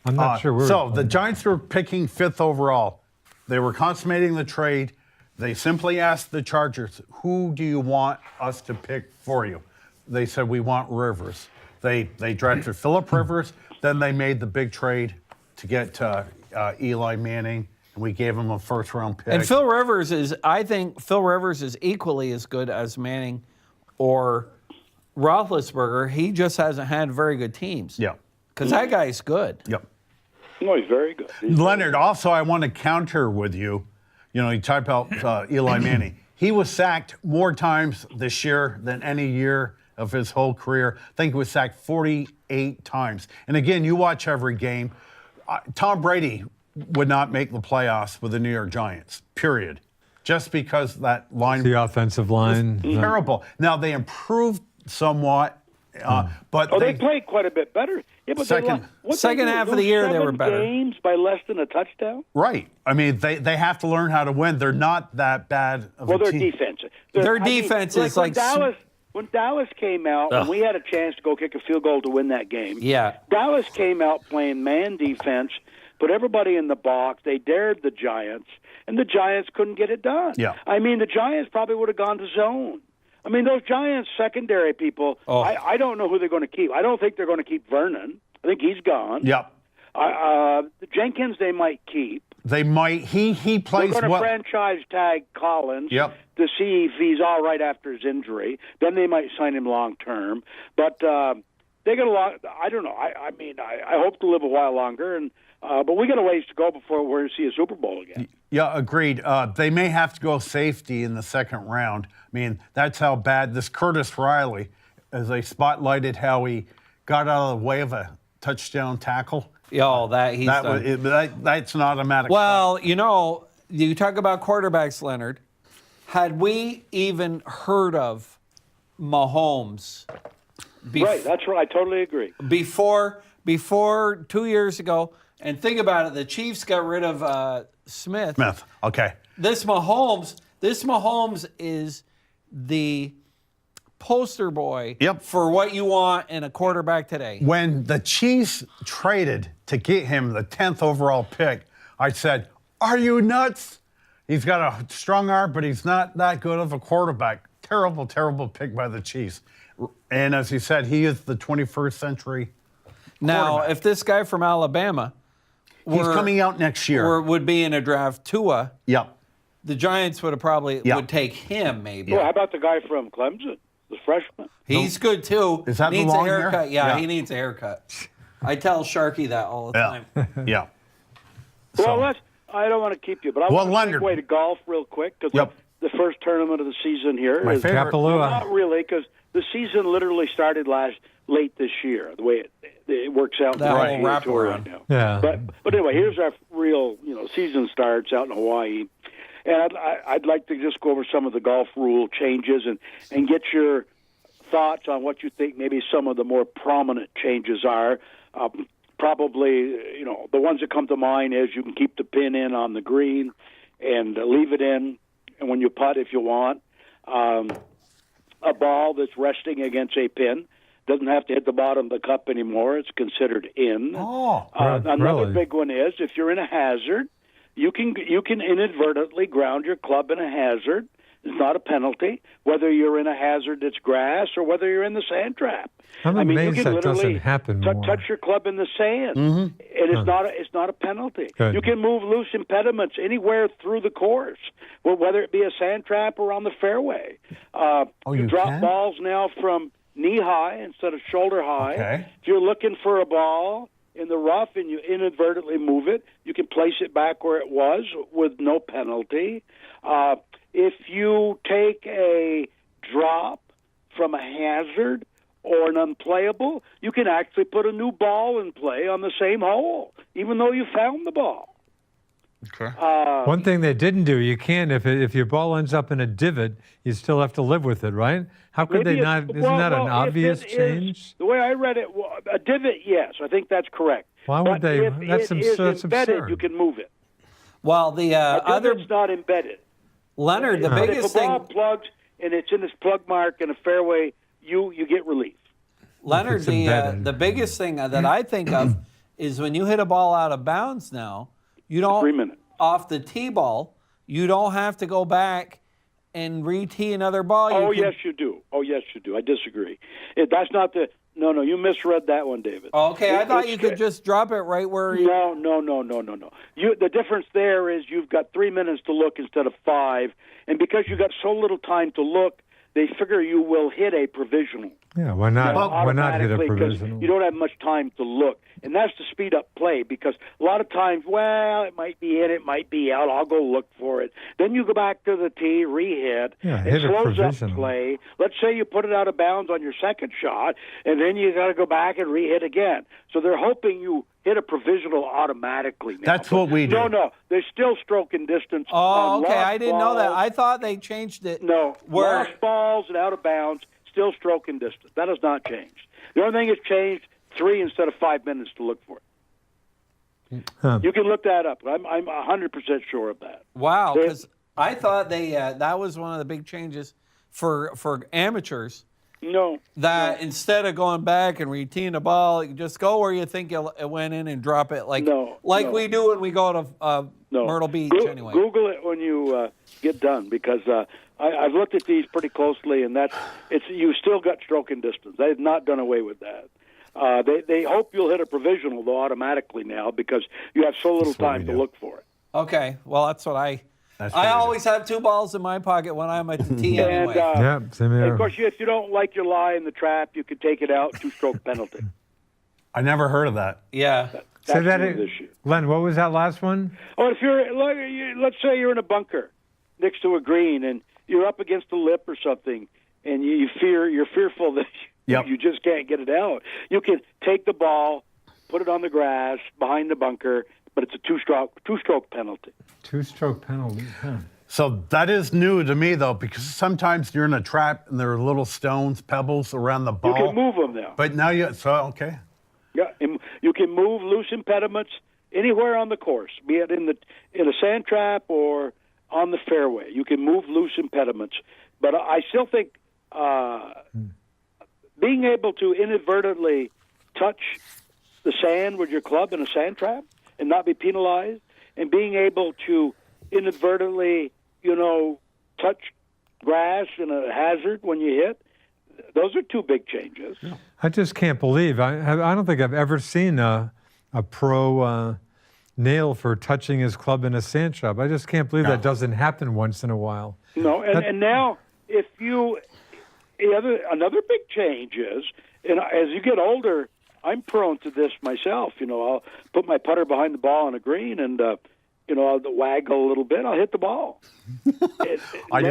not sure where. So the Giants were picking 5th overall. They were consummating the trade. They simply asked the Chargers, who do you want us to pick for you? They said, we want Rivers. They drafted Phillip Rivers. Then they made the big trade to get Eli Manning, and we gave him a first-round pick. And I think Phil Rivers is equally as good as Manning or Roethlisberger. He just hasn't had very good teams. Yeah. Because that guy's good. Yep. Oh, he's very good. Leonard, also, I want to counter with you. You know, you talk about Eli Manning. He was sacked more times this year than any year of his whole career. I think he was sacked 48 times. And again, you watch every game. Tom Brady would not make the playoffs with the New York Giants, period. Just because that line The offensive line. was terrible. Now, they improved somewhat, but they played quite a bit better. Yeah, but Second half of the year, they were better. Games by less than a touchdown. right. I mean, they have to learn how to win. They're not that bad of Well, a their team. defense. Their defense is like when Dallas came out, and we had a chance to go kick a field goal to win that game. Yeah. Dallas came out playing man defense, put everybody in the box. They dared the Giants, and the Giants couldn't get it done. Yeah. I mean, the Giants probably would have gone to zone. I mean, those Giants secondary people, I don't know who they're going to keep. I don't think they're going to keep Vernon. I think he's gone. Yep. Jenkins they might keep. They might. He plays They're going to well. franchise tag Collins Yep. to see if he's all right after his injury. Then they might sign him long term. But they got a lot. I don't know. I mean, I hope to live a while longer, and but we got a ways to go before we're going to see a Super Bowl again. Yeah, agreed. They may have to go safety in the second round. I mean, that's how bad this Curtis Riley, as they spotlighted how he got out of the way of a touchdown tackle. Yo, he's done. That's an automatic. Well, you know, you talk about quarterbacks, Leonard. Had we even heard of Mahomes? Right, that's right. I totally agree. Before 2 years ago, and think about it, the Chiefs got rid of Smith. Okay. This Mahomes is the poster boy for what you want in a quarterback today. When the Chiefs traded to get him the 10th overall pick, I said, "Are you nuts? He's got a strong arm, but he's not that good of a quarterback." Terrible, terrible pick by the Chiefs. And as you said, he is the 21st century. Now, if this guy from Alabama, He's coming out next year. would be in a draft, Tua, Yep. the Giants would have probably would take him maybe. Well, how about the guy from Clemson, the freshman? He's good too. Is that the needs long a haircut? hair? Yeah, Yeah. he needs a haircut. I tell Sharky that all the time. Yeah. Well, I don't want to keep you, but I want to Leonard. segue to golf real quick because Yep. the first tournament of the season here My is favorite. Kapalua. not really because the season literally started late this year. The way it works out, That in the whole PGA Tour wraparound. right now. Yeah. But anyway, here's our real season starts out in Hawaii, and I'd like to just go over some of the golf rule changes and get your thoughts on what you think maybe some of the more prominent changes are. Probably, the ones that come to mind is you can keep the pin in on the green and leave it in, and when you putt, if you want, a ball that's resting against a pin doesn't have to hit the bottom of the cup anymore. It's considered in. Oh, Another really? big one is if you're in a hazard, you can inadvertently ground your club in a hazard. It's not a penalty, whether you're in a hazard that's grass or whether you're in the sand trap. I'm you amazed can that literally doesn't happen more. touch your club in the sand, and it's not a penalty. Good. You can move loose impediments anywhere through the course, whether it be a sand trap or on the fairway. you drop can? balls now from knee high instead of shoulder high. Okay. If you're looking for a ball in the rough and you inadvertently move it, you can place it back where it was with no penalty. If you take a drop from a hazard or an unplayable, you can actually put a new ball in play on the same hole, even though you found the ball. Okay. One thing they didn't do, you can, if your ball ends up in a divot, you still have to live with it, right? How could Maybe they not? Isn't that an if obvious it is- change? The way I read it, a divot, yes, I think that's correct. Why would But they? If That's it is that's embedded, absurd. you can move it. Well, the A other divot's not embedded. Leonard, the But biggest if a ball thing, plugs and it's in its plug mark in a fairway, you get relief. Leonard, It's embedded. the biggest thing that I think of is when you hit a ball out of bounds. Now you don't 3 minutes. off the tee ball. You don't have to go back and re-tee another ball. Oh, You can- yes, you do. Oh, yes, you do. I disagree. That's not the. No, you misread that one, David. Okay, I It- thought it's you could just drop it right where you. No. The difference there is you've got 3 minutes to look instead of 5, and because you got so little time to look, they figure you will hit a provisional. Yeah, why not? Why not hit a Automatically, 'cause provisional? you don't have much time to look, and that's to speed up play. Because a lot of times, well, it might be in, it might be out. I'll go look for it. Then you go back to the tee, re-hit. Yeah, it hit a slows up provisional. play. Let's say you put it out of bounds on your second shot, and then you got to go back and re-hit again. So they're hoping you hit a provisional automatically now. That's what we do. No, there's still stroke and distance. Oh, on okay. lost I didn't know that. balls. I thought they changed it. No, Where lost balls and out of bounds, still stroke and distance. That has not changed. The only thing that's changed, 3 instead of 5 minutes to look for it. Huh. You can look that up. I'm 100% sure of that. wow, because I thought they that was one of the big changes for amateurs. No. That instead of going back and reteeing the ball, you just go where you think it went in and drop it like No. we do when we go to No. Myrtle Beach anyway. Google it when you get done, because I've looked at these pretty closely, and you still got stroke and distance. They've not done away with that. They hope you'll hit a provisional though automatically now, because you have so little That's what time we to do. look for it. Okay, well that's what I That's what we I do. always have 2 balls in my pocket when I'm at the tee And anyway. Yeah, same and here. of course, if you don't like your lie in the trap, you can take it out, 2-stroke penalty. I never heard of that. Yeah. Say That's that, new this year. Glenn. What was that last one? Oh, if let's say you're in a bunker next to a green and you're up against a lip or something, and you're fearful that Yep. you just can't get it out. You can take the ball, put it on the grass behind the bunker, but it's a two-stroke penalty. 2-stroke penalty. Huh. So that is new to me, though, because sometimes you're in a trap and there are little stones, pebbles around the You ball. can move them now. But now okay. Yeah, and you can move loose impediments anywhere on the course, be it in a sand trap or on the fairway. You can move loose impediments. But I still think being able to inadvertently touch the sand with your club in a sand trap and not be penalized, and being able to inadvertently, touch grass in a hazard when you hit, those are 2 big changes. I just can't believe. I don't think I've ever seen a pro nail for touching his club in a sand trap. I just can't believe that doesn't happen once in a while. No, and now if another big change is, and as you get older, I'm prone to this myself. I'll put my putter behind the ball on a green, and I'll waggle a little bit. I'll hit the ball. I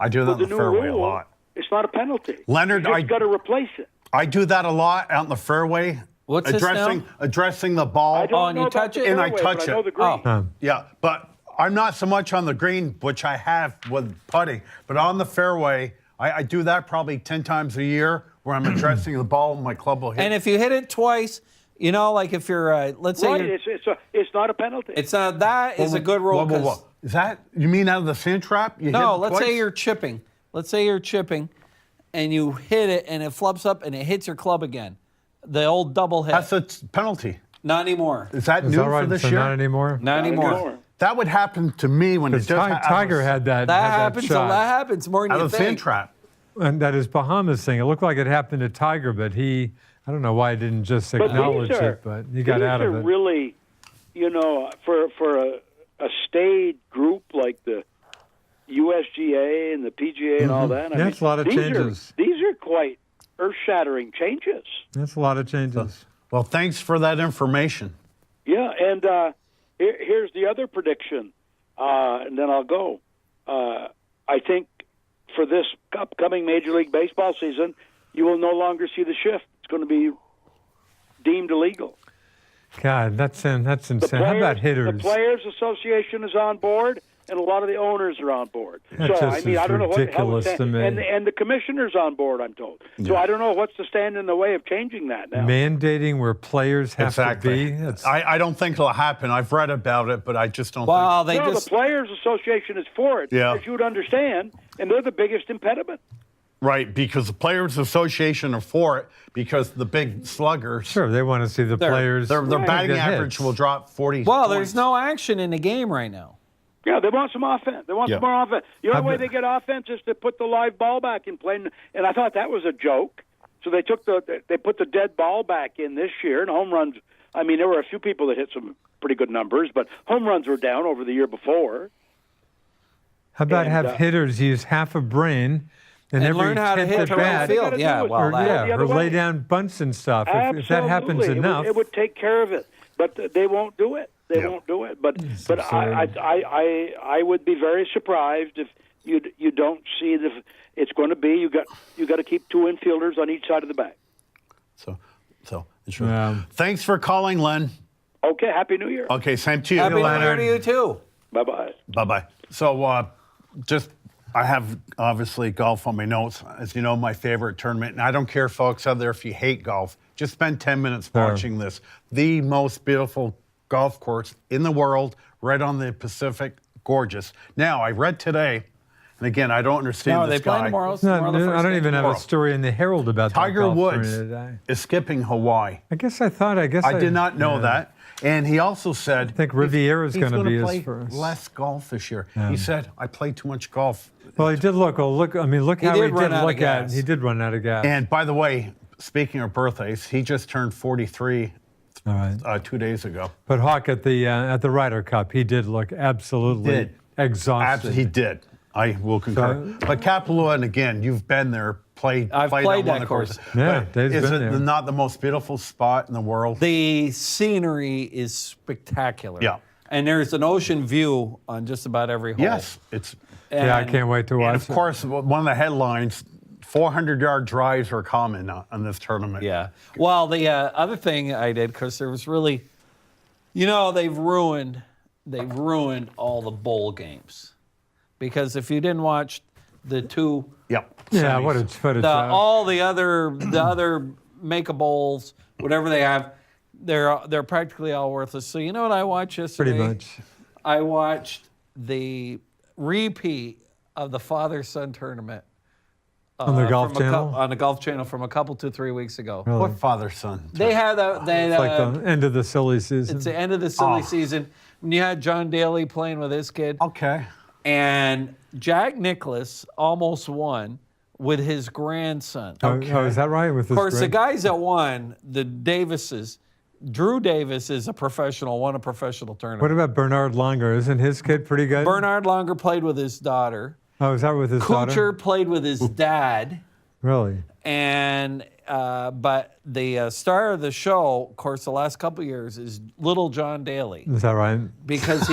do that with in the new fairway a rule, lot. It's not a penalty. Leonard, you just got to replace it. I do that a lot out in the fairway. What's this now? Addressing the ball. I don't Oh, and know you about touch the it? And I fairway, touch but I know it. the green. Oh. Yeah, but I'm not so much on the green, which I have with putting, but on the fairway, I do that probably 10 times a year, where I'm addressing the ball and my club will hit. And if you hit it twice, like if you're let's say Right, you're, it's not a penalty. it's that is a good rule. Whoa, whoa, 'Cause- whoa. Is that, you mean out of the sand trap? You No, hit let's twice? say you're chipping. Let's say you're chipping, and you hit it, and it flops up, and it hits your club again. The old double hit. That's a penalty. Not anymore. Is that Is new that for right? this So year? not anymore? Not anymore. That would happen to me when it Because just Tiger had that. That had happens. shot. That happens more than out you of the sand think. trap. And that is Bahamas thing. It looked like it happened to Tiger, but I don't know why he didn't just But acknowledge these are, it, but he got out of These it. are really, for a staid group like the USGA and the PGA and all that. That's a lot of changes. These are quite earth-shattering changes. That's a lot of changes. Well, thanks for that information. Yeah, and here's the other prediction, and then I'll go. I think for this upcoming Major League Baseball season, you will no longer see the shift. It's going to be deemed illegal. God, that's insane. How about hitters? The Players Association is on board, and a lot of the owners are on board. That just I is don't know what the hell ridiculous is to me. and the commissioner's on board, I'm told. So I don't know what's to stand in the way of changing that now. Mandating where players have Exactly. to be. That's, I don't think it'll happen. I've read about it, but I just don't Well, think. they No, just the Players Association is for it, Yeah. as you would understand, and they're the biggest impediment. Right, because the Players Association are for it, because the big sluggers, sure, they want to see the players. their batting get average hits. will drop 40 well, points. there's no action in the game right now. Yeah, they want some offense. They want Yeah. some more offense. The only How way about- they get offense is to put the live ball back in play, and I thought that was a joke. So they put the dead ball back in this year, and home runs. I mean, there were a few people that hit some pretty good numbers, but home runs were down over the year before. How about and, have hitters use half a brain and every learn how to 10th hit at to right bat, field. gotta Yeah, do it. well, or, that, yeah, the other or lay way. down bunts and stuff. If that happens Absolutely. enough, It would take care of it, but they won't do it. They Yeah. won't do it. But absurd. I would be very surprised if you don't see the. It's going to be you got to keep 2 infielders on each side of the bag. So it's true. Yeah. Thanks for calling, Len. Okay. Happy New Year. Okay, same to you. Happy New Year Leonard. to you too. Bye bye. Bye-bye. So I have obviously golf on my notes. As you know, my favorite tournament, and I don't care, folks out there, if you hate golf, just spend 10 minutes Sure. watching this. The most beautiful golf course in the world, right on the Pacific, gorgeous. Now, I read today, and again, I don't understand Now, are this they playing guy. tomorrow? No, Tomorrow the I first don't game? even have a Tomorrow. story in the Herald about that Tiger golf Woods tournament today. is skipping Hawaii. I guess I I did not know that. And he also said, I think Riviera's gonna be his play first. less golf this year. He said, I played too much golf. Well, he did look. Oh, look! I mean, look He how did he run did out of look at. gas. He did run out of gas. And by the way, speaking of birthdays, he just turned 43 All right. 2 days ago. But Hawk at the Ryder Cup, he did look absolutely Did. exhausted. He did. I will concur. But Kapalua, and again, you've been there, played I've played played on one that of the courses. course. Yeah, But Dave's is been it there. not the most beautiful spot in the world? The scenery is spectacular. Yeah. And there's an ocean view on just about every hole. Yes, it's. Yeah, I And- can't wait to watch And of it. course, one of the headlines: 400-yard drives are common on this tournament. Yeah. Well, the other thing I did, because there was really, they've ruined all the bowl games, because if you didn't watch the two, Yep. Yeah, semis. what a all the other make a bowls, whatever they have, they're practically all worthless. So you know what I watched yesterday? pretty much. I watched the repeat of the father-son tournament On the Golf from Channel? on the Golf Channel from a couple to 3 weeks ago. Really? What father-son? They had that. They It's like the end of the silly season. it's the end of the silly season. And you had John Daly playing with his kid, Okay. and Jack Nicklaus almost won with his grandson. Oh, is that right? With Of course, the guys that won, the Davises, Drew Davis is a professional, won a professional tournament. What about Bernard Longer? Isn't his kid pretty good? Bernard Longer played with his daughter. Oh, is that with his daughter? Kuchar played with his dad. Really? And but the star of the show, of course, the last couple of years is little John Daly, Is that right? because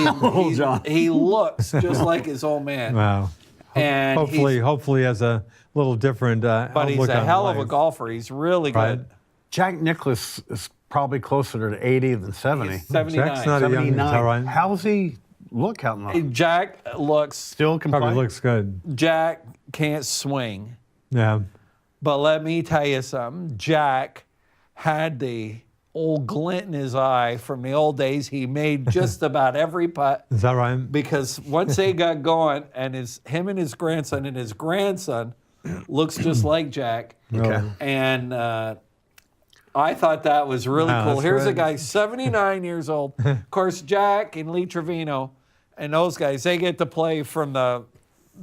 John. he looks just like his old man. Wow. And Hopefully has a little different but he's outlook a on hell of a life. golfer. He's really Right. good. Jack Nicklaus is probably closer to 80 than 70. He's 79. Jack's not a young, is that 79. right? How's he look out now? Jack looks. Still can Probably play? looks good. Jack can't swing. Yeah. But let me tell you something. Jack had the old glint in his eye from the old days. He made just about every putt, Is that right? because once they got going, and him and his grandson looks just like Jack. Really? And I thought that was really Wow, cool. that's Here's a great. guy, 79 years old. Of course, Jack and Lee Trevino and those guys, they get to play from the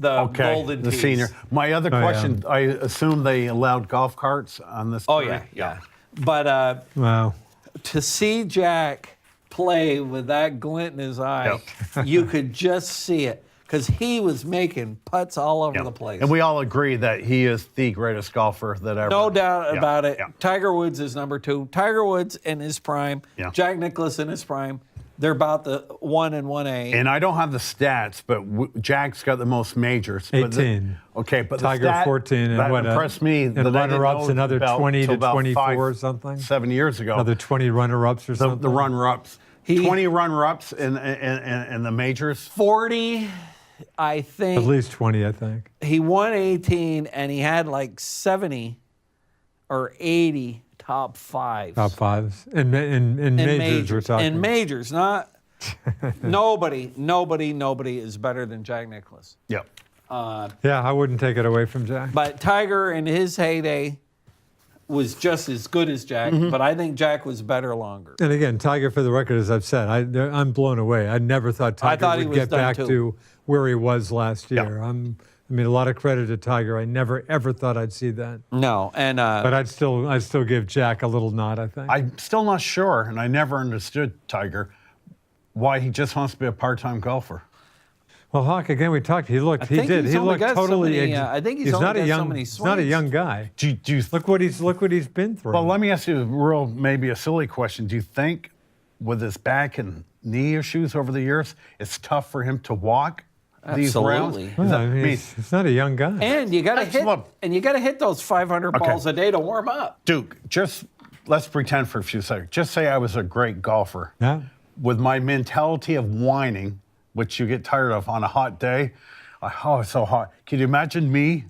Okay, golden the tees. senior. My other yeah. question, I assume they allowed golf carts on this Oh, tournament? yeah. But Wow. to see Jack play with that glint in his eye, you could just see it, because he was making putts all over the place. And we all agree that he is the greatest golfer that ever. No doubt Yeah, about it. yeah. Tiger Woods is number 2. Tiger Woods in his prime. Yeah. Jack Nicklaus in his prime. They're about the 1 and 1A. And I don't have the stats, but Jack's got the most majors. But 18. Okay, but Tiger the stat 14 and that what? impressed me. And that I didn't runner-ups, know another about 20 till to about 24 or something. 7 years ago. Another 20 runner-ups or the something. runner-ups. 20 runner-ups in the majors. 40, I At think. least 20, I think. He won 18, and he had like 70 or 80 top fives. Top fives. In majors, we're talking. In majors, not nobody is better than Jack Nicklaus. Yep. Yeah, I wouldn't take it away from Jack. But Tiger in his heyday was just as good as Jack, Mm-hmm. but I think Jack was better longer. And again, Tiger, for the record, as I've said, I'm blown away. I never thought Tiger thought he would was get done back too. to where he was last Yeah. year. I mean, a lot of credit to Tiger. I never ever thought I'd see that. No, and But I'd still give Jack a little nod, I think. I'm still not sure, and I never understood Tiger, why he just wants to be a part-time golfer. Well, Hawk, again, we talked. He looked. I think he's He only looked got so totally. many, I think he's only not a got so young. many He's not a swings. young guy. Do you Look what he's been through. Well, let me ask you a real, maybe a silly question. Do you think with his back and knee issues over the years, it's tough for him to walk these rounds? Absolutely. Well, Is that- I mean, he's not a young guy. And you got to That's hit, what- and you got to hit those 500 Okay. balls a day to warm up. Duke, just let's pretend for a few seconds. Just say I was a great golfer. Yeah. With my mentality of whining, which you get tired of on a hot day, oh, it's so hot. Can you imagine me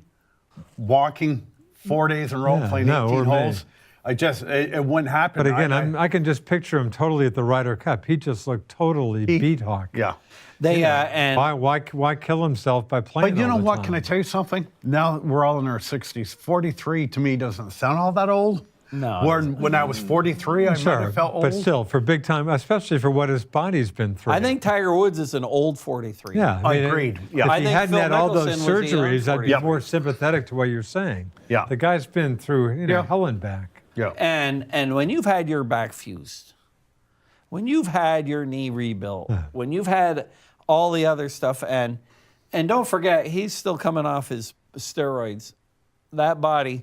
walking 4 days in a row Yeah, playing no, 18 or me. holes? It wouldn't happen. But again, I can just picture him totally at the Ryder Cup. He just looked totally beat Hawk. Yeah. They and Why kill himself by playing? But you know all the what? time? Can I tell you something? Now we're all in our 60s. 43 to me doesn't sound all that old. No. When I was 43, I might Sure, have felt old. but still, for big time, especially for what his body's been through. I think Tiger Woods is an old 43. Yeah, I mean, Agreed. Yeah. If I he think hadn't Phil had all those Mickelson was a young surgeries, I'd be 43. more sympathetic to what you're saying. Yeah. The guy's been through, Yeah. hell and back. Yeah. And when you've had your back fused, when you've had your knee rebuilt, when you've had all the other stuff, and don't forget, he's still coming off his steroids. That body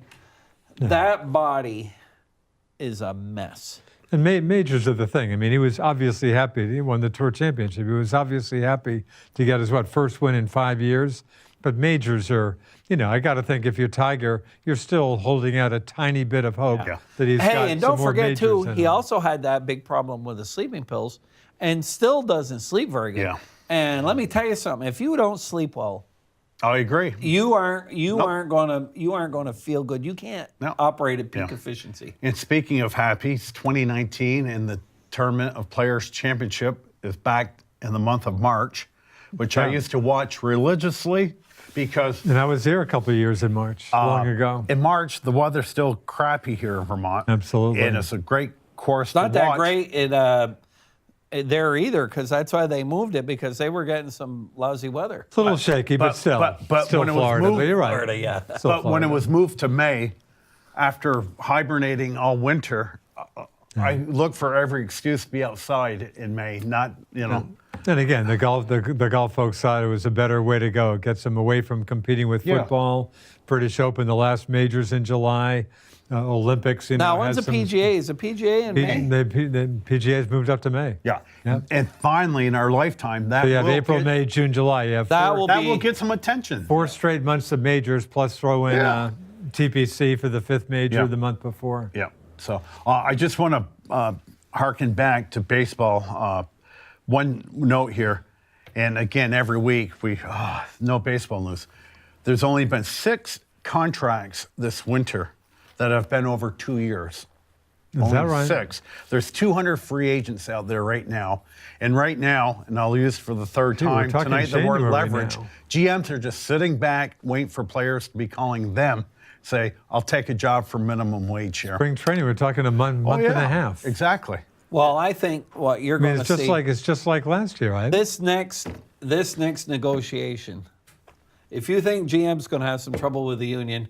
is a mess. And majors are the thing. I mean, he was obviously happy. He won the Tour Championship. He was obviously happy to get his, first win in 5 years. But majors are, I got to think if you're Tiger, you're still holding out a tiny bit of hope Yeah. that he's got Hey, and some don't more forget majors too, in he him. also had that big problem with the sleeping pills, and still doesn't sleep very good. Yeah. And let me tell you something: if you don't sleep well, I agree. you aren't gonna feel good. You can't No. operate at peak Yeah. efficiency. And speaking of happy, it's 2019 and the Tournament of Players Championship is back in the month of March, which I Yeah. used to watch religiously because And I was there a couple of years in March, long ago. in March the weather's still crappy here in Vermont. Absolutely. And it's a great course Not to that watch. great there either, because that's why they moved it, because they were getting some lousy weather. It's a little shaky, but still. but still when it was Florida. moved- But you're right. Florida, yeah. Still But when it Florida. was moved to May, after hibernating all winter, I look for every excuse to be outside in May, not. And again, the golf folks thought it was a better way to go. It gets them away from competing with Yeah. football. British Open, the last majors in July. Olympics. Now, when's the had some- PGA? Is the PGA in May? The PGA's moved up to May. Yeah. Yep. And finally, in our lifetime, that So you have will April, get, May, June, July. You have That four, will that be will get some attention. 4 straight months of majors, plus throw in Yeah. TPC for the 5th major Yeah. the month before. Yeah. So I just want to harken back to baseball. One note here, and again, every week no baseball news. There's only been 6 contracts this winter that have been over 2 years. Is that right? 6. There's 200 free agents out there right now. And right now, and I'll use for the third Gee, we're time talking tonight the word January leverage. now. GMs are just sitting back, waiting for players to be calling them, say, I'll take a job for minimum wage here. Spring training, we're talking a month and a half. Exactly. Well, I think what you're I mean, going to see it's just like last year, right? this next negotiation. If you think GM's going to have some trouble with the union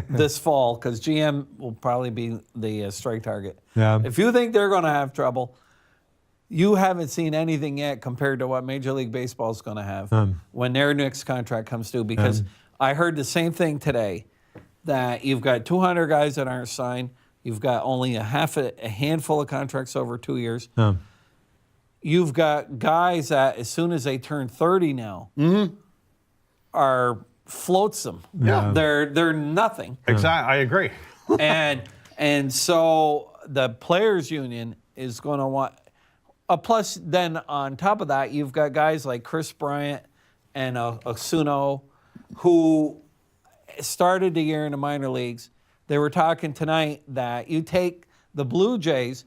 this fall, because GM will probably be the strike target. Yeah. If you think they're going to have trouble, you haven't seen anything yet compared to what Major League Baseball is going to have when their next contract comes due. Because I heard the same thing today, that you've got 200 guys that aren't signed. You've got only a handful of contracts over 2 years. You've got guys that as soon as they turn 30 now are flotsam. Yeah. They're nothing. Exactly. I agree. and so the players union is going to want plus then on top of that you've got guys like Chris Bryant and Osuna who started the year in the minor leagues. They were talking tonight that you take the Blue Jays,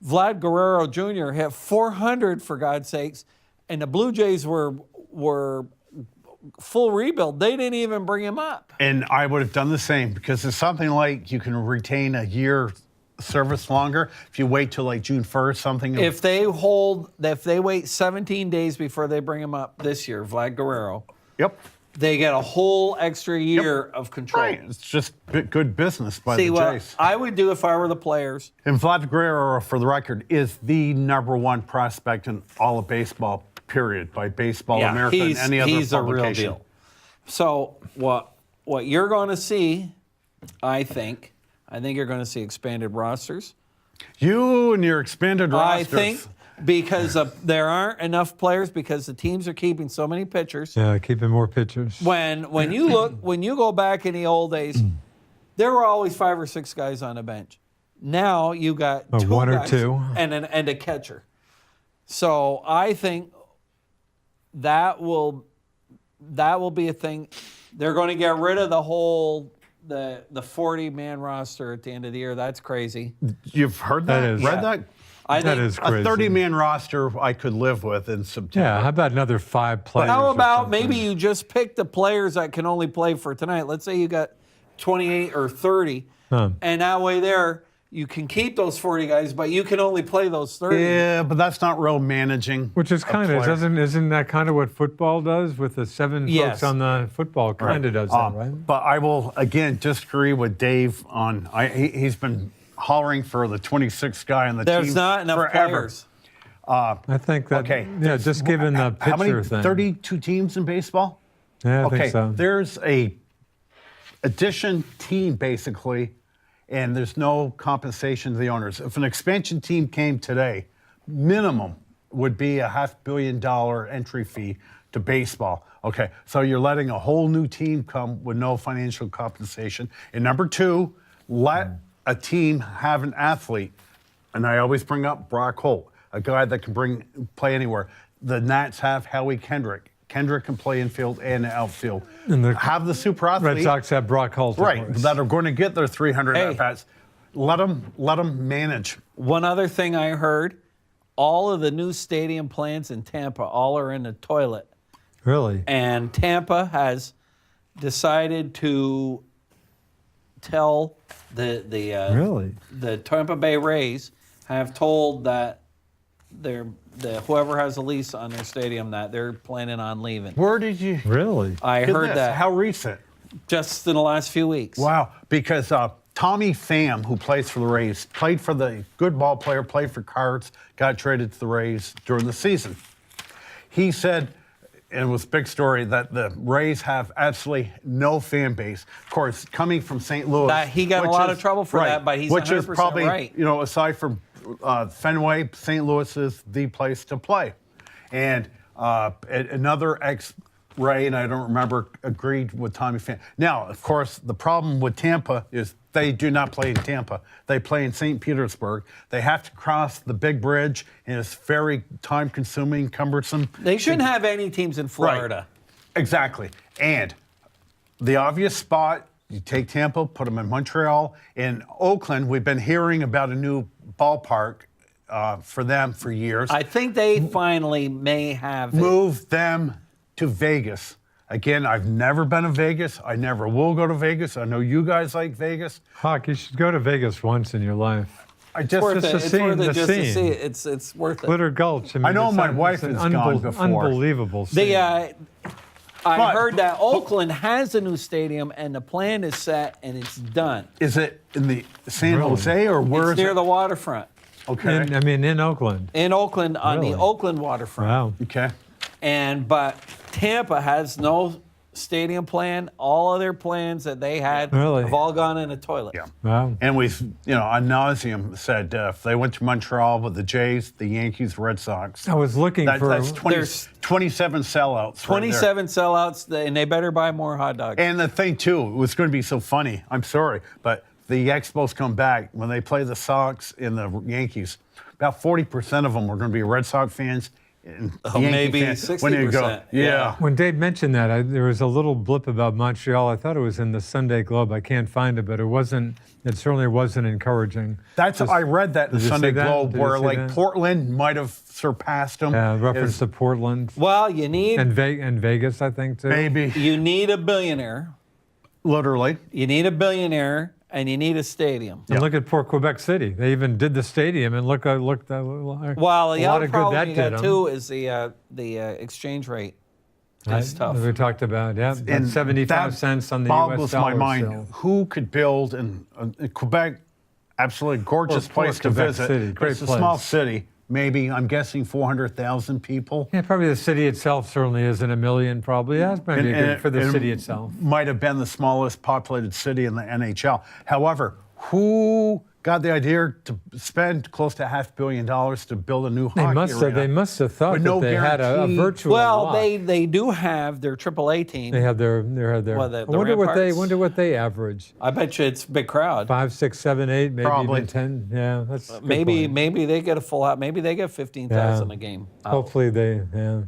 Vlad Guerrero Jr. hit 400 for God's sakes, and the Blue Jays were full rebuild. They didn't even bring him up. And I would have done the same because it's something like you can retain a year service longer if you wait till like June 1st, something. If they wait 17 days before they bring him up this year, Vlad Guerrero, Yep. they get a whole extra year of control. Right. It's just good business by See, the what Jays. I would do if I were the players, And Vlad Guerrero, for the record, is the #1 prospect in all of baseball. period, by Baseball America and any other he's publication. a real deal. So what you're going to see, I think you're going to see expanded rosters. You and your expanded rosters. I think because there aren't enough players because the teams are keeping so many pitchers. Yeah, keeping more pitchers. When you go back in the old days, there were always 5 or 6 guys on the bench. Now you got 2 one or guys two. and a catcher. So I think that will be a thing. They're going to get rid of the whole the 40-man roster at the end of the year. That's crazy. You've heard that? That is- Read Yeah. that? I That think, is crazy. A 30-man roster I could live with in September. Yeah, how about another 5 players? how or about something? maybe you just pick the players that can only play for tonight? Let's say you got 28 or 30, and that way there you can keep those 40 guys, but you can only play those 30. Yeah, but that's not real managing. Which is a kind of, player. isn't that kind of what football does with the 7 Yes. folks on the football? Kind of does that, right? But I will, again, disagree with Dave on, he's been hollering for the 26th guy on the team There's not enough forever. players. I think that, Okay. yeah, just given the pitcher How many, thing. 32 teams in baseball? Yeah, I Okay, think so. there's a addition team, basically, and there's no compensation to the owners. If an expansion team came today, minimum would be a $500 million entry fee to baseball. Okay, so you're letting a whole new team come with no financial compensation. And number 2, let a team have an athlete. And I always bring up Brock Holt, a guy that can play anywhere. The Nats have Howie Kendrick. Kendrick can play infield and outfield. And the have the super athlete. Red Sox have Brock Holt, of Right, course. that are going to get their 300 Hey. at-bats. Let them manage. One other thing I heard, all of the new stadium plans in Tampa all are in the toilet. Really? And Tampa has decided to tell Really? the Tampa Bay Rays have told that whoever has a lease on their stadium that they're planning on leaving. Where did you Really? I get heard this? that How recent? just in the last few weeks. Wow, because Tommy Pham, who plays for the Rays, played for the good ball player, played for Cards, got traded to the Rays during the season. He said, and it was a big story, that the Rays have absolutely no fan base. Of course, coming from St. Louis. That he got a which lot is- of trouble for that, but he's which is 100% probably, right. aside from Fenway, St. Louis is the place to play. And another ex-Ray, and I don't remember, agreed with Tommy Pham. Now, of course, the problem with Tampa is they do not play in Tampa. They play in St. Petersburg. They have to cross the big bridge, and it's very time-consuming, cumbersome. They shouldn't have any teams in Florida. Right. Exactly. And the obvious spot, you take Tampa, put them in Montreal. In Oakland, we've been hearing about a new ballpark for them for years. I think they finally may have it. Move them to Vegas. Again, I've never been to Vegas. I never will go to Vegas. I know you guys like Vegas. Hawk, you should go to Vegas once in your life. I It's just, worth just it. the It's scene, worth it the just to scene. see it. It's worth it. Glitter Gulch. I know it's my an- wife it's has an gone before. Unbelievable scene. I But- heard that Oakland has a new stadium and the plan is set and it's done. is it in the San Really? Jose or where It's is near it? the waterfront. Okay. in Oakland. In Oakland, on Really? the Oakland waterfront. Wow. Okay. But Tampa has no stadium plan. All of their plans that they had Really? have all gone in the toilet. Yeah. Wow. And we've, ad nauseum said if they went to Montreal with the Jays, the Yankees, Red Sox. I was looking for. That's 20, There's 27 sellouts. right there. 27 sellouts, and they better buy more hot dogs. And the thing, too, it was going to be so funny. I'm sorry, but the Expos come back. When they play the Sox and the Yankees, about 40% of them are going to be Red Sox fans. And Yankee maybe fans. When you go, 60%, yeah. yeah. When Dave mentioned that, there was a little blip about Montreal. I thought it was in the Sunday Globe. I can't find it, but it wasn't. It certainly wasn't encouraging. I read that in the Did you Sunday see that? Globe Did you where see like that? Portland might have surpassed them. Reference to Portland Well, you need and Vegas, I think too. Maybe, a billionaire. literally. You need a billionaire, and you need a stadium. And look at poor Quebec City. They even did the stadium, and look Well, a the lot other of good problem that you did got 'em. too is the exchange rate. That's tough. We talked about, yeah, And 75 that cents on the boggles U.S. dollar. my mind. still. Who could build in Quebec? Absolutely gorgeous Poor place to Quebec visit. City, but great it's a small place. city, maybe, I'm guessing 400,000 people. Yeah, probably the city itself certainly isn't a million. Probably that's maybe good for the it city itself. Might have been the smallest populated city in the NHL. However, who got the idea to spend close to $500 million to build a new hockey arena? They must have thought With that no they had a guarantee. virtual. Well, lot. they do have their AAA team. They have their. Well, the I wonder Ramparts? what they average. I bet you it's a big crowd. 5, 6, 7, 8, maybe Probably. even 10. Yeah, that's a good Maybe point. maybe they get a full out. Maybe they get 15,000 a game. Hopefully they. Yeah.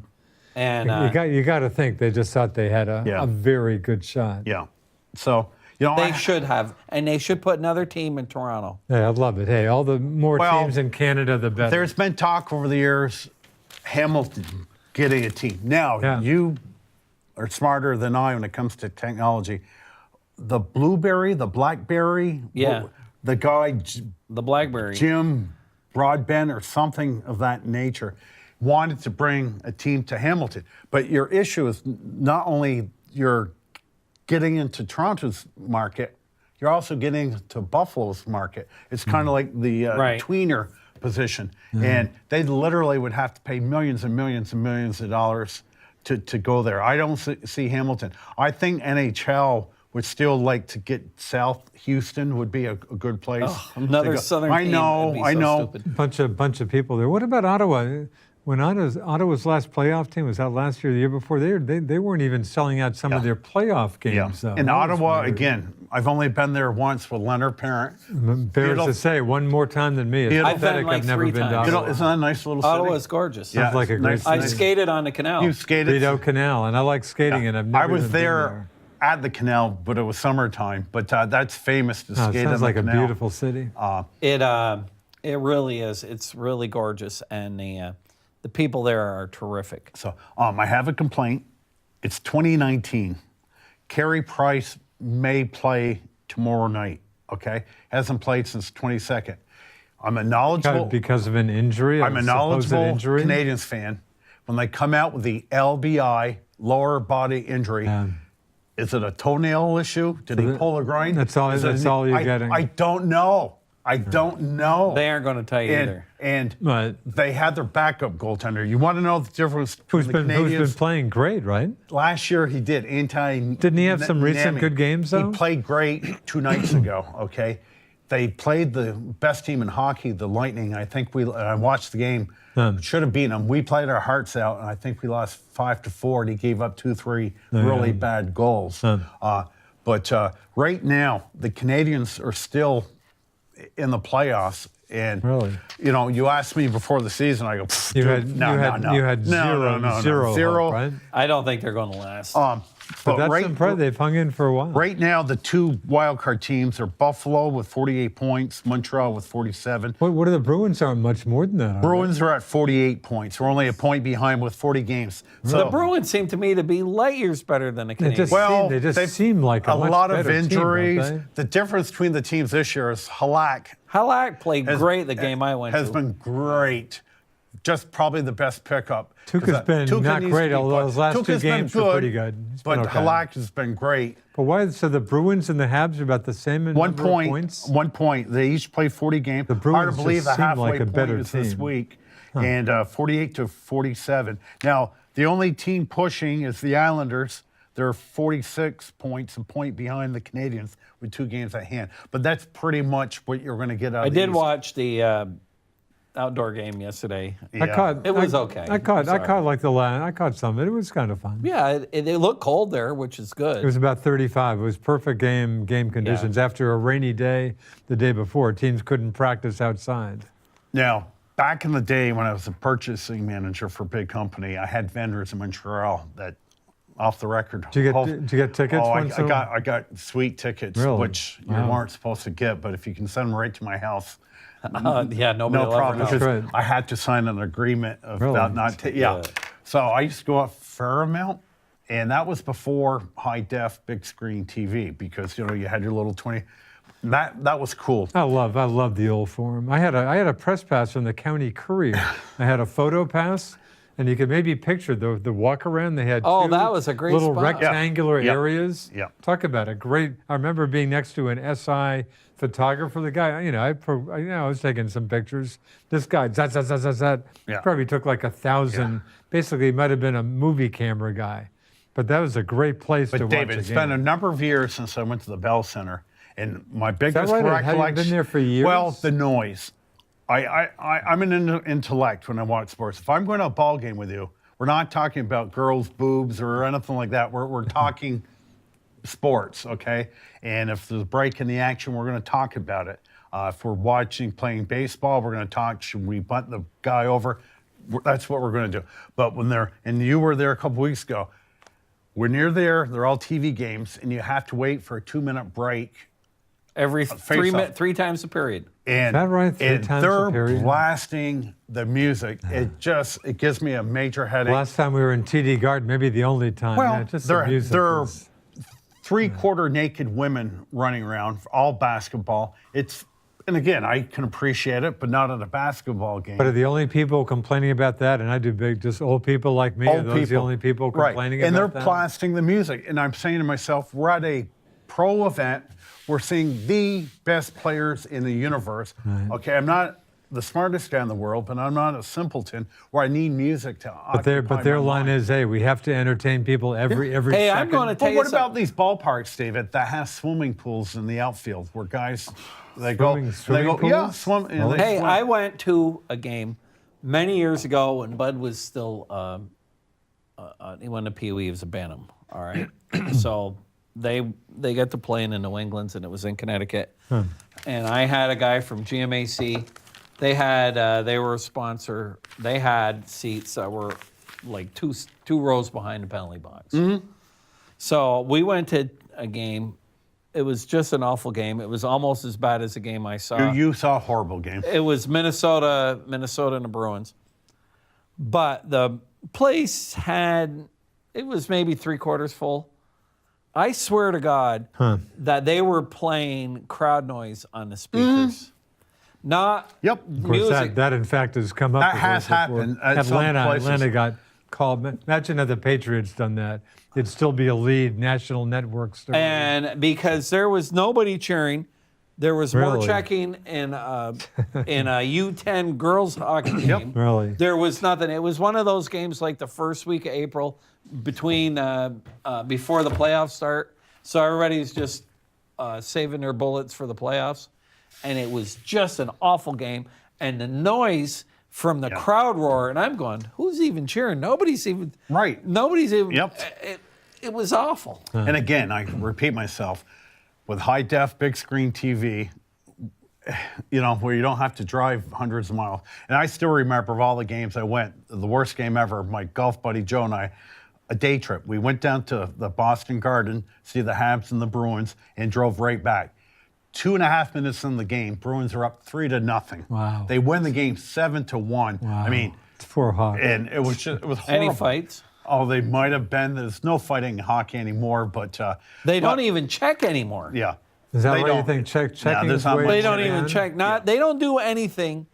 And You got to think they just thought they had Yeah. a very good shot. Yeah. So, they should have, and they should put another team in Toronto. Yeah, I love it. Hey, all the more Well, teams in Canada, the better. there's been talk over the years, Hamilton getting a team. Now, Yeah. you are smarter than I when it comes to technology. The Blueberry, the Blackberry, Yeah. the guy, The Blackberry. Jim Broadbent or something of that nature, wanted to bring a team to Hamilton. But your issue is not only you're getting into Toronto's market, you're also getting to Buffalo's market. It's kind of like the Right. tweener position. And they literally would have to pay millions and millions and millions of dollars to go there. I don't see Hamilton. I think NHL would still like to get South Houston would be a good place. Another to go. Southern I team. know, That'd be I so know. stupid. Bunch of people there. What about Ottawa? When Ottawa's last playoff team was that last year, the year before, they weren't even selling out some of their playoff games. Though. In That was Ottawa, weird. again, I've only been there once with Leonard Parent. Bears Beautiful. to say, one more time than me. It's Beautiful. I've been pathetic. like I've never 3 been to times. Ottawa. Isn't that a nice little city? Ottawa is gorgeous. Sounds like a great I city. skated on the canal. You skated. Rideau Canal, and I like skating, and I've never I was even been there at the canal, but it was summertime. But that's famous to Oh, it skate on sounds the like a canal. beautiful city. It really is. It's really gorgeous, and the people there are terrific. So I have a complaint. It's 2019. Carey Price may play tomorrow night. Okay, hasn't played since 22nd. I'm a knowledgeable. Because of an injury. I'm a supposed knowledgeable injury. Canadians fan. When they come out with the LBI, lower body injury, is it a toenail issue? Did he pull a groin? that's all- Is it that's a- all you're getting. I don't know. I don't know. They aren't going to tell you and, either. and Right. they had their backup goaltender. You want to know the difference Who's between been the Canadians? playing great, right? Last year he did. Didn't he have some recent good games, though? He played great 2 nights ago, okay? They played the best team in hockey, the Lightning. I think I watched the game. Should have beaten them. We played our hearts out, and I think we lost 5-4, and he gave up 2-3 really bad goals. But right now, the Canadians are still in the playoffs. And, Really? you know, you asked me before the season, I go, You dude, had no. zero hope, right? I don't think they're going to last. But that's right, impressive. They've hung in for a while. right now, the 2 wildcard teams are Buffalo with 48 points, Montreal with 47. What are the Bruins? Aren't much more than that. are they? Bruins are at 48 points. We're only a point behind with 40 games. So, the Bruins seem to me to be light years better than the They Canadians. just, they've seem like a much lot of better team, don't injuries. they? The difference between the teams this year is Halak Halak played great the game I went has to. been great. Just probably the best pickup. Tuukka's been not needs great, to be although put. his last 2 Tuukka's been games are pretty good. He's been But okay. Halak has been great. But why? So the Bruins and the Habs are about the same in One number of point, points. 1 point. They each play 40 games. The Hard Bruins to believe just the seem halfway like a point better is this team. week, and 48-47. Now the only team pushing is the Islanders. They're 46 points, a point behind the Canadians with 2 games at hand. But that's pretty much what you're going to get out I of the did East. watch the outdoor game yesterday. Yeah. It was okay. I caught Sorry. like the line. I caught some. It was kind of fun. Yeah, it looked cold there, which is good. It was about 35. It was perfect game conditions. After a rainy day the day before, teams couldn't practice outside. Now, back in the day when I was a purchasing manager for a big company, I had vendors in Montreal that, off the record. Did you get tickets? Oh, once in a while? I got sweet tickets, Really? which you Wow. weren't supposed to get, but if you can send them right to my house, yeah, nobody no will ever problem. know. Because Right. I had to sign an agreement Really? about not to, yeah. So I used to go up Fairmount, and that was before high def big screen TV because you know you had your little 20. That was cool. I love the old forum. I had a press pass from the County Courier. I had a photo pass, and you could maybe picture the walk around. They had Oh, two that was a great little spot. rectangular Yeah. areas. Yeah. Talk about a great. I remember being next to an SI photographer. The guy, I was taking some pictures. This guy, zat. Yeah. Probably took like 1,000. Basically, he might have been a movie camera guy. But that was a great place to But watch David, a it's game. been a number of years since I went to the Bell Center, and my biggest right? Have you recollection. been there for years? Well, the noise. I'm an intellect when I watch sports. If I'm going to a ball game with you, we're not talking about girls' boobs or anything like that. We're talking sports, okay? And if there's a break in the action, we're going to talk about it. If we're playing baseball, we're going to talk. Should we bunt the guy over? That's what we're going to do. But and you were there a couple weeks ago. When you're there, they're all TV games, and you have to wait for a 2-minute break. Every face-off. 3 times a period. And, Is that right? 3 and times a they're period? blasting the music. It gives me a major headache. Last time we were in TD Garden, maybe the only time. Well, just they're the music. they're was- 3/4 naked women running around, all basketball. And again, I can appreciate it, but not at a basketball game. But are the only people complaining about that? And I do just old people like me. Are those the only people complaining and about they're that? blasting the music. And I'm saying to myself, we're at a pro event. We're seeing the best players in the universe. Right. Okay, I'm not the smartest guy in the world, but I'm not a simpleton where I need music to occupy But their my line mind. is, hey, we have to entertain people every Hey, second. I'm going to tell But you what something. about these ballparks, David, that have swimming pools in the outfield where guys they Swimming go yeah, pools? swim. And Really? they Hey, swim. I went to a game many years ago when Bud was still, he went to Pee Wee, he was a Bantam, all right? So they got to play in the New Englands, and it was in Connecticut. And I had a guy from GMAC. They were a sponsor. They had seats that were like two rows behind the penalty box. So we went to a game. It was just an awful game. It was almost as bad as the game I saw. You saw a horrible game. It was Minnesota and the Bruins. But the place it was maybe 3/4 full. I swear to God that they were playing crowd noise on the speakers. Not Yep. Of course, music. that in fact has come up. That before. has happened at some places. Atlanta got called. Imagine if the Patriots done that. It'd still be a lead national network story. And because there was nobody cheering, there was more Really? checking in a U10 girls hockey game. Really? There was nothing. It was one of those games like the first week of April between before the playoffs start. So everybody's just saving their bullets for the playoffs. And it was just an awful game. And the noise from the crowd roar, and I'm going, who's even cheering? Nobody's even. Right. Nobody's even. Yep. It was awful. And again, I repeat myself, with high def, big screen TV, where you don't have to drive hundreds of miles. And I still remember of all the games I went, the worst game ever, my golf buddy Joe and I, a day trip. We went down to the Boston Garden, see the Habs and the Bruins, and drove right back. 2.5 minutes in the game, Bruins are up 3-0. Wow. They win the game 7-1. Wow. I mean, It's for hockey. and it was horrible. Any fights? Oh, they might have been. There's no fighting in hockey anymore, but They don't even check anymore. yeah. Is that They what you don't- think? Checking there's is not way much They to don't it. even check. Yeah. They don't do anything.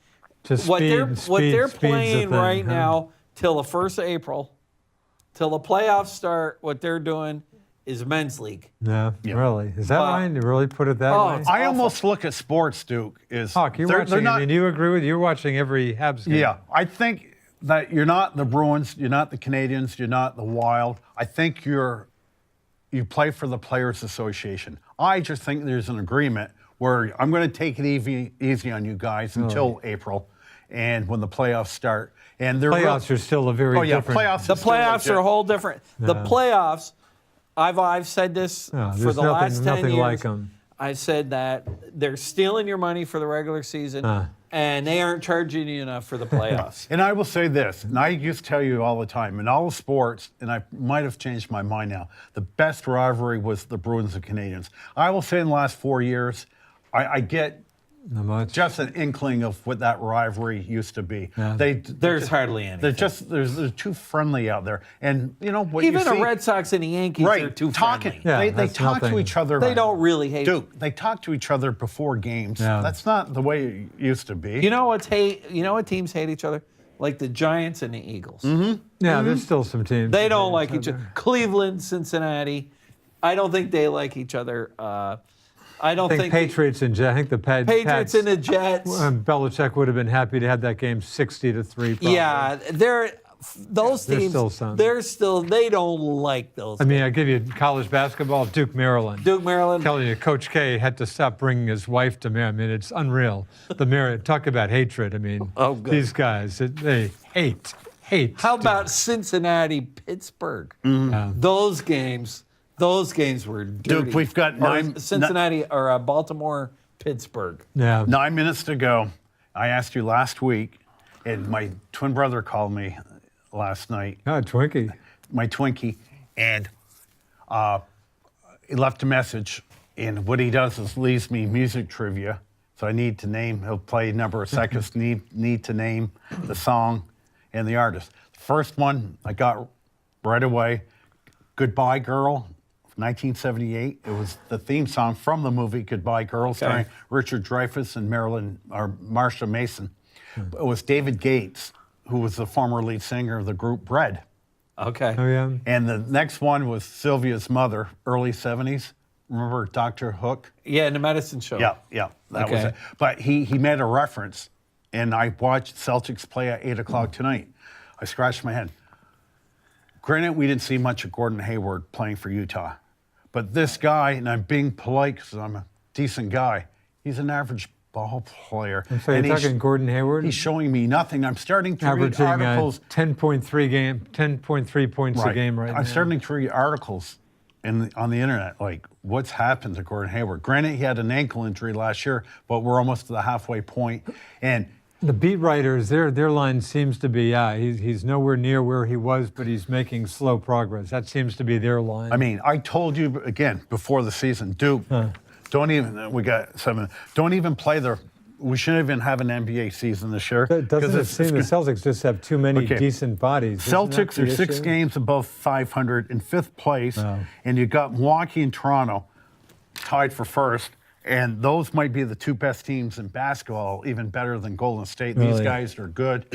Just What speed, they're speed's playing the thing, right huh? now till the 1st of April, till the playoffs start. What they're doing is men's league. Yeah, really. Is that But- right? You really put it that Oh, way? it's I awful. almost look at sports, Duke, is Hawk, you're they're watching. not, I mean, you agree with? You're watching every Habs game. yeah, I think that you're not the Bruins, you're not the Canadians, you're not the Wild. I think you play for the Players Association. I just think there's an agreement where I'm going to take it easy on you guys until April, and when the playoffs start. And they're Playoffs are still a very different. playoffs. The is still playoffs are a legit. whole different. The playoffs. I've said this No, for there's the last 10 nothing years. like 'em. I said that they're stealing your money for the regular season, and they aren't charging you enough for the playoffs. And I will say this, and I used to tell you all the time, in all the sports, and I might have changed my mind now, the best rivalry was the Bruins and Canadians. I will say in the last 4 years, I get Not much. just an inkling of what that rivalry used to be. Yeah. There's hardly any. They're too friendly out there. And you know what Even you the see, Red Sox and the Yankees right, are too talking, friendly. Yeah, they that's talk to nothing. each other. They don't really hate. Duke, they talk to each other before games. Yeah. That's not the way it used to be. You know what teams hate each other? like the Giants and the Eagles. Yeah, there's still some teams. They don't like each other. Cleveland, Cincinnati, I don't think they like each other. I don't I think Patriots and I think the Patriots Pats, and the Jets. Belichick would have been happy to have that game 60-3. Probably. Yeah, those there's teams. still some. They don't like those. I mean, I give you college basketball, Duke, Maryland. Duke, Maryland. Telling you, Coach K had to stop bringing his wife to Maryland. I mean, it's unreal. Talk about hatred. I mean, Oh, good. these guys, they hate. How about Cincinnati, Pittsburgh? Those games were dirty. Duke, we've got Cincinnati or Baltimore, Pittsburgh. Yeah. 9 minutes to go. I asked you last week, and my twin brother called me last night. Ah, Twinkie. My Twinkie, and he left a message. And what he does is leaves me music trivia. So I need to name. He'll play a number of seconds. need to name the song and the artist. The first one I got right away. "Goodbye Girl," 1978. It was the theme song from the movie Goodbye Girl, starring Richard Dreyfuss and Marsha Mason. It was David Gates, who was the former lead singer of the group Bread. Okay. Oh, yeah. And the next one was Sylvia's mother, early 70s. Remember Dr. Hook? Yeah, in the medicine show. Yeah, that was it. But he made a reference, and I watched Celtics play at 8 o'clock tonight. I scratched my head. Granted, we didn't see much of Gordon Hayward playing for Utah. But this guy, and I'm being polite because I'm a decent guy, he's an average ball player. So you're talking Gordon Hayward? He's showing me nothing. I'm starting to read averaging articles. 10.3 points a game right now. I'm starting to read articles on the internet, like what's happened to Gordon Hayward. Granted, he had an ankle injury last year, but we're almost to the halfway point. And the beat writers, their line seems to be, he's nowhere near where he was, but he's making slow progress. That seems to be their line. I mean, I told you again before the season, Duke, don't even play we shouldn't even have an NBA season this year. Doesn't it seem the Celtics just have too many decent bodies? Celtics are 6 games above 500 in 5th place, and you got Milwaukee and Toronto tied for first. And those might be the 2 best teams in basketball, even better than Golden State. Really? These guys are good.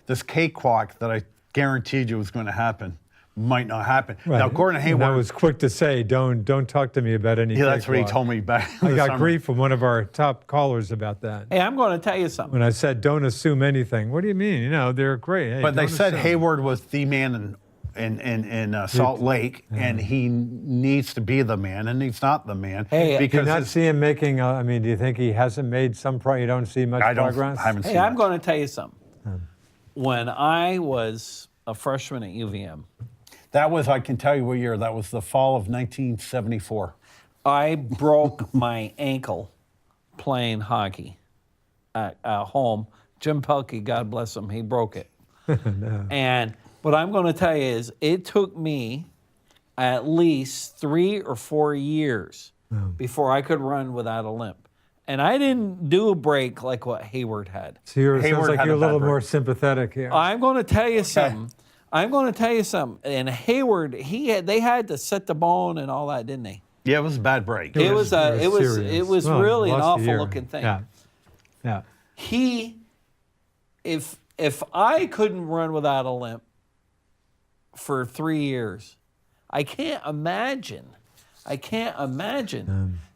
This cakewalk that I guaranteed you was going to happen might not happen. Right. Now, Gordon Hayward. And I was quick to say, don't talk to me about any. Yeah, that's what he cakewalk. told me back. I got grief from one of our top callers about that. Hey, I'm going to tell you something. When I said, don't assume anything. What do you mean? They're great. Hey, But they said assume. Hayward was the man in Salt Lake, and he needs to be the man, and he's not the man. Hey, Do you because not see him making, do you think he hasn't made some progress? You don't see much progress? I haven't seen Hey, I'm much. going to tell you something. When I was a freshman at UVM, That was, I can tell you what year, that was the fall of 1974. I broke my ankle playing hockey at home. Jim Pelkey, God bless him, he broke it. And what I'm going to tell you is it took me at least 3 or 4 years before I could run without a limp. And I didn't do a break like what Hayward had. So sounds Hayward like had you're a a bad little break. more sympathetic here. I'm going to tell you something. And Hayward, they had to set the bone and all that, didn't they? Yeah, it was a bad break. It was serious. Well, really an lost a awful year. looking thing. Yeah. If I couldn't run without a limp for 3 years, I can't imagine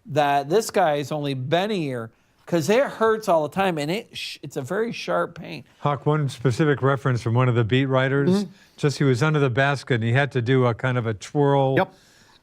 that this guy's only been a year, because it hurts all the time, and it's a very sharp pain. Hawk, one specific reference from one of the beat writers, just he was under the basket and he had to do a kind of a twirl. Yep.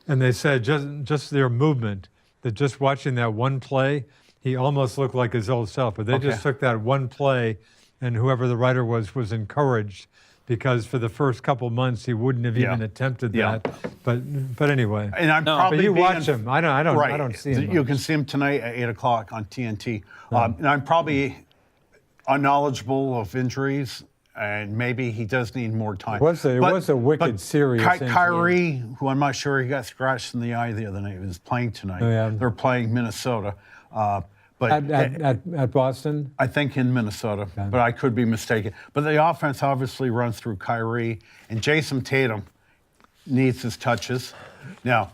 And they said just their movement, that just watching that one play, he almost looked like his old self. But they just took that one play, and whoever the writer was encouraged, because for the first couple months he wouldn't have even attempted that. But anyway. And I'm probably But you being watch him. I don't see him. You much. can see him tonight at 8 o'clock on TNT. And I'm probably unknowledgeable of injuries, and maybe he does need more time. It was a wicked serious injury. Kyrie, who I'm not sure, he got scratched in the eye the other night. He was playing tonight. Oh, yeah. They're playing Minnesota. But At Boston? I think in Minnesota, but I could be mistaken. But the offense obviously runs through Kyrie, and Jason Tatum needs his touches. Now,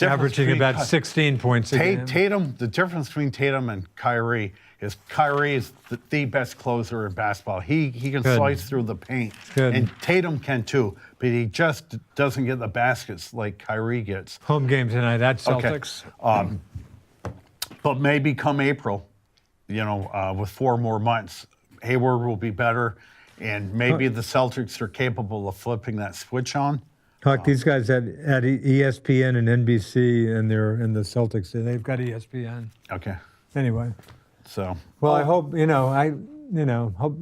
Averaging about 16 points a game. Tatum, the difference between Tatum and Kyrie is the best closer in basketball. He can slice through the paint. Good. And Tatum can too, but he just doesn't get the baskets like Kyrie gets. Home game tonight at Celtics. Okay. But maybe come April, with 4 more months, Hayward will be better, and maybe the Celtics are capable of flipping that switch on. Huck, these guys at ESPN and NBC, and they're in the Celtics. They've got ESPN. Okay. Anyway. So. Well, I hope,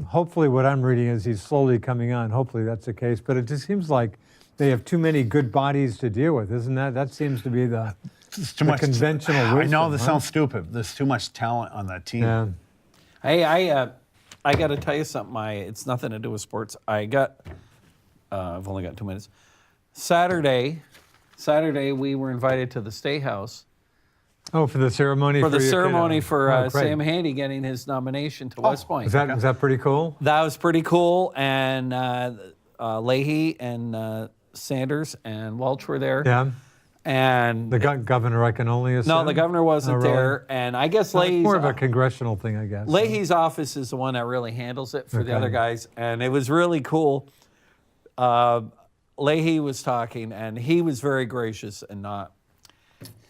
hopefully what I'm reading is he's slowly coming on. Hopefully that's the case. But it just seems like they have too many good bodies to deal with, isn't that? That seems to be the conventional wisdom. I know this sounds stupid. There's too much talent on that team. Yeah. Hey, I got to tell you something. It's nothing to do with sports. I've only got 2 minutes. Saturday, we were invited to the State House. Oh, for the ceremony? For the ceremony kid. for Sam Handy getting his nomination to West Point. Was that pretty cool? That was pretty cool. And Leahy and Sanders and Welch were there. Yeah. And the governor, I can only assume? No, the governor wasn't there. And I guess Leahy's... more of a congressional thing, I guess. Leahy's office is the one that really handles it for the other guys. And it was really cool. Leahy was talking, and he was very gracious and not...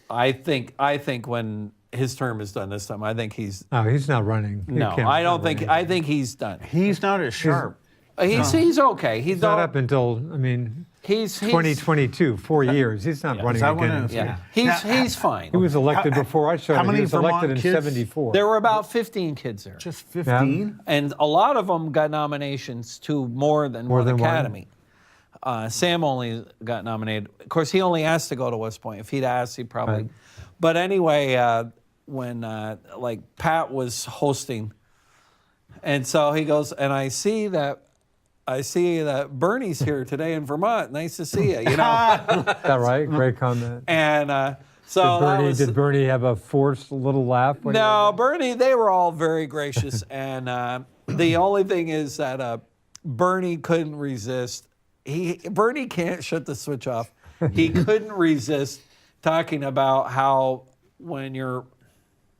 I think when his term is done this time, I think he's... Oh, he's not running. I don't think... I think he's done. He's not as sharp. He's okay. He's not up until, he's 2022, 4 years. He's not running again. Yeah, he's fine. He was elected before I showed how up. many He was elected in Vermont kids? 74. There were about 15 kids there. Just 15? And a lot of them got nominations to more than one academy. Sam only got nominated. Of course, he only asked to go to West Point. If he'd asked, he probably... Right. But anyway, when Pat was hosting, and so he goes, and I see that Bernie's here today in Vermont. Nice to see you. Is that right? Great comment. And so did Bernie have a forced little laugh? No, Bernie. They were all very gracious, and the only thing is that Bernie couldn't resist. Bernie can't shut the switch off. He couldn't resist talking about how when you're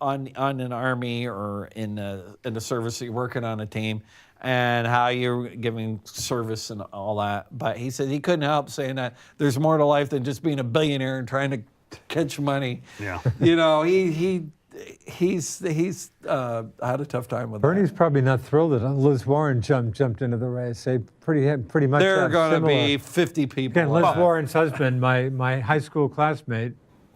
on an army or in the service, you're working on a team, and how you're giving service and all that. But he said he couldn't help saying that there's more to life than just being a billionaire and trying to catch money. Yeah. He's had a tough time with Bernie's that. probably not thrilled that Liz Warren jumped into the race. They pretty much. There are going to be 50 people. Again, Liz Warren's husband, my high school classmate,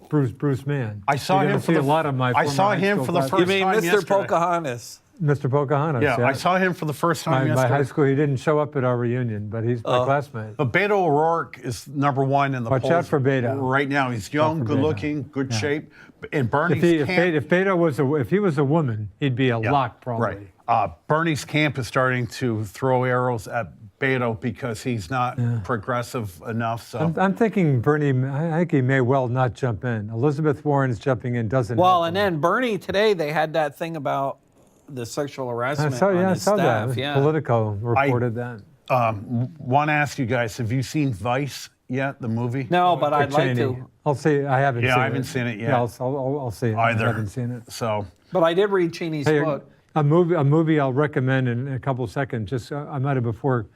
Bruce Mann. I saw him for a lot of my. I saw him for the first time. You mean Mr. Yesterday. Pocahontas? Mr. Pocahontas. Yeah, I saw him for the first time my yesterday. high school. He didn't show up at our reunion, but he's my classmate. But Beto O'Rourke is number one in the polls. Watch out for Beto. Right now, he's young, good-looking, good shape. And Bernie's if Beto was a woman, he'd be a lock probably. Right. Bernie's camp is starting to throw arrows at Beto because he's not progressive enough. So I'm thinking Bernie. I think he may well not jump in. Elizabeth Warren's jumping in doesn't. Well, and then Bernie today they had that thing about the sexual harassment on his saw staff. That. Yeah. Politico reported that. Want to ask you guys: have you seen Vice yet? The movie? No, but I'd like to. I'll see. I haven't. Yeah, seen I haven't seen it yet. Yeah, I'll see it. Either. I haven't seen it. So. But I did read Cheney's book. A movie I'll recommend in a couple of seconds. Just I might have before.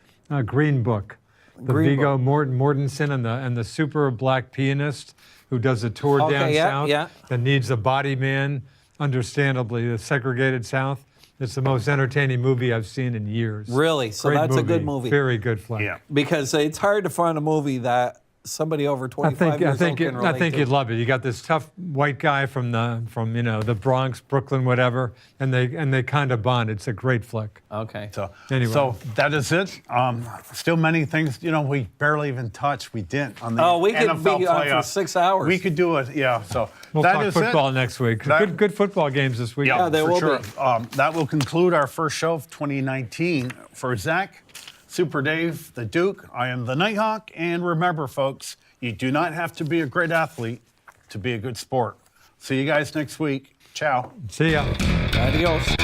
Green Book. The Viggo Mortensen and the super black pianist who does a tour down south that needs a body man. Understandably, the segregated South. It's the most entertaining movie I've seen in years. Really? So Great that's movie. a good movie. Very good flick. Yeah. Because it's hard to find a movie that somebody over 25 years old can relate I think to. you'd love it. You got this tough white guy from the Bronx, Brooklyn, whatever, and they kind of bond. It's a great flick. Okay. So anyway, so that is it. Still many things. We barely even touched. We didn't on the NFL we could be on for 6 hours. We could do it. Yeah. So we'll that talk is football it. next week. Good football games this week. Yeah, there will sure. be. That will conclude our first show of 2019. For Zach, Super Dave, the Duke, I am the Nighthawk, and remember, folks, you do not have to be a great athlete to be a good sport. See you guys next week. Ciao. See ya. Adios.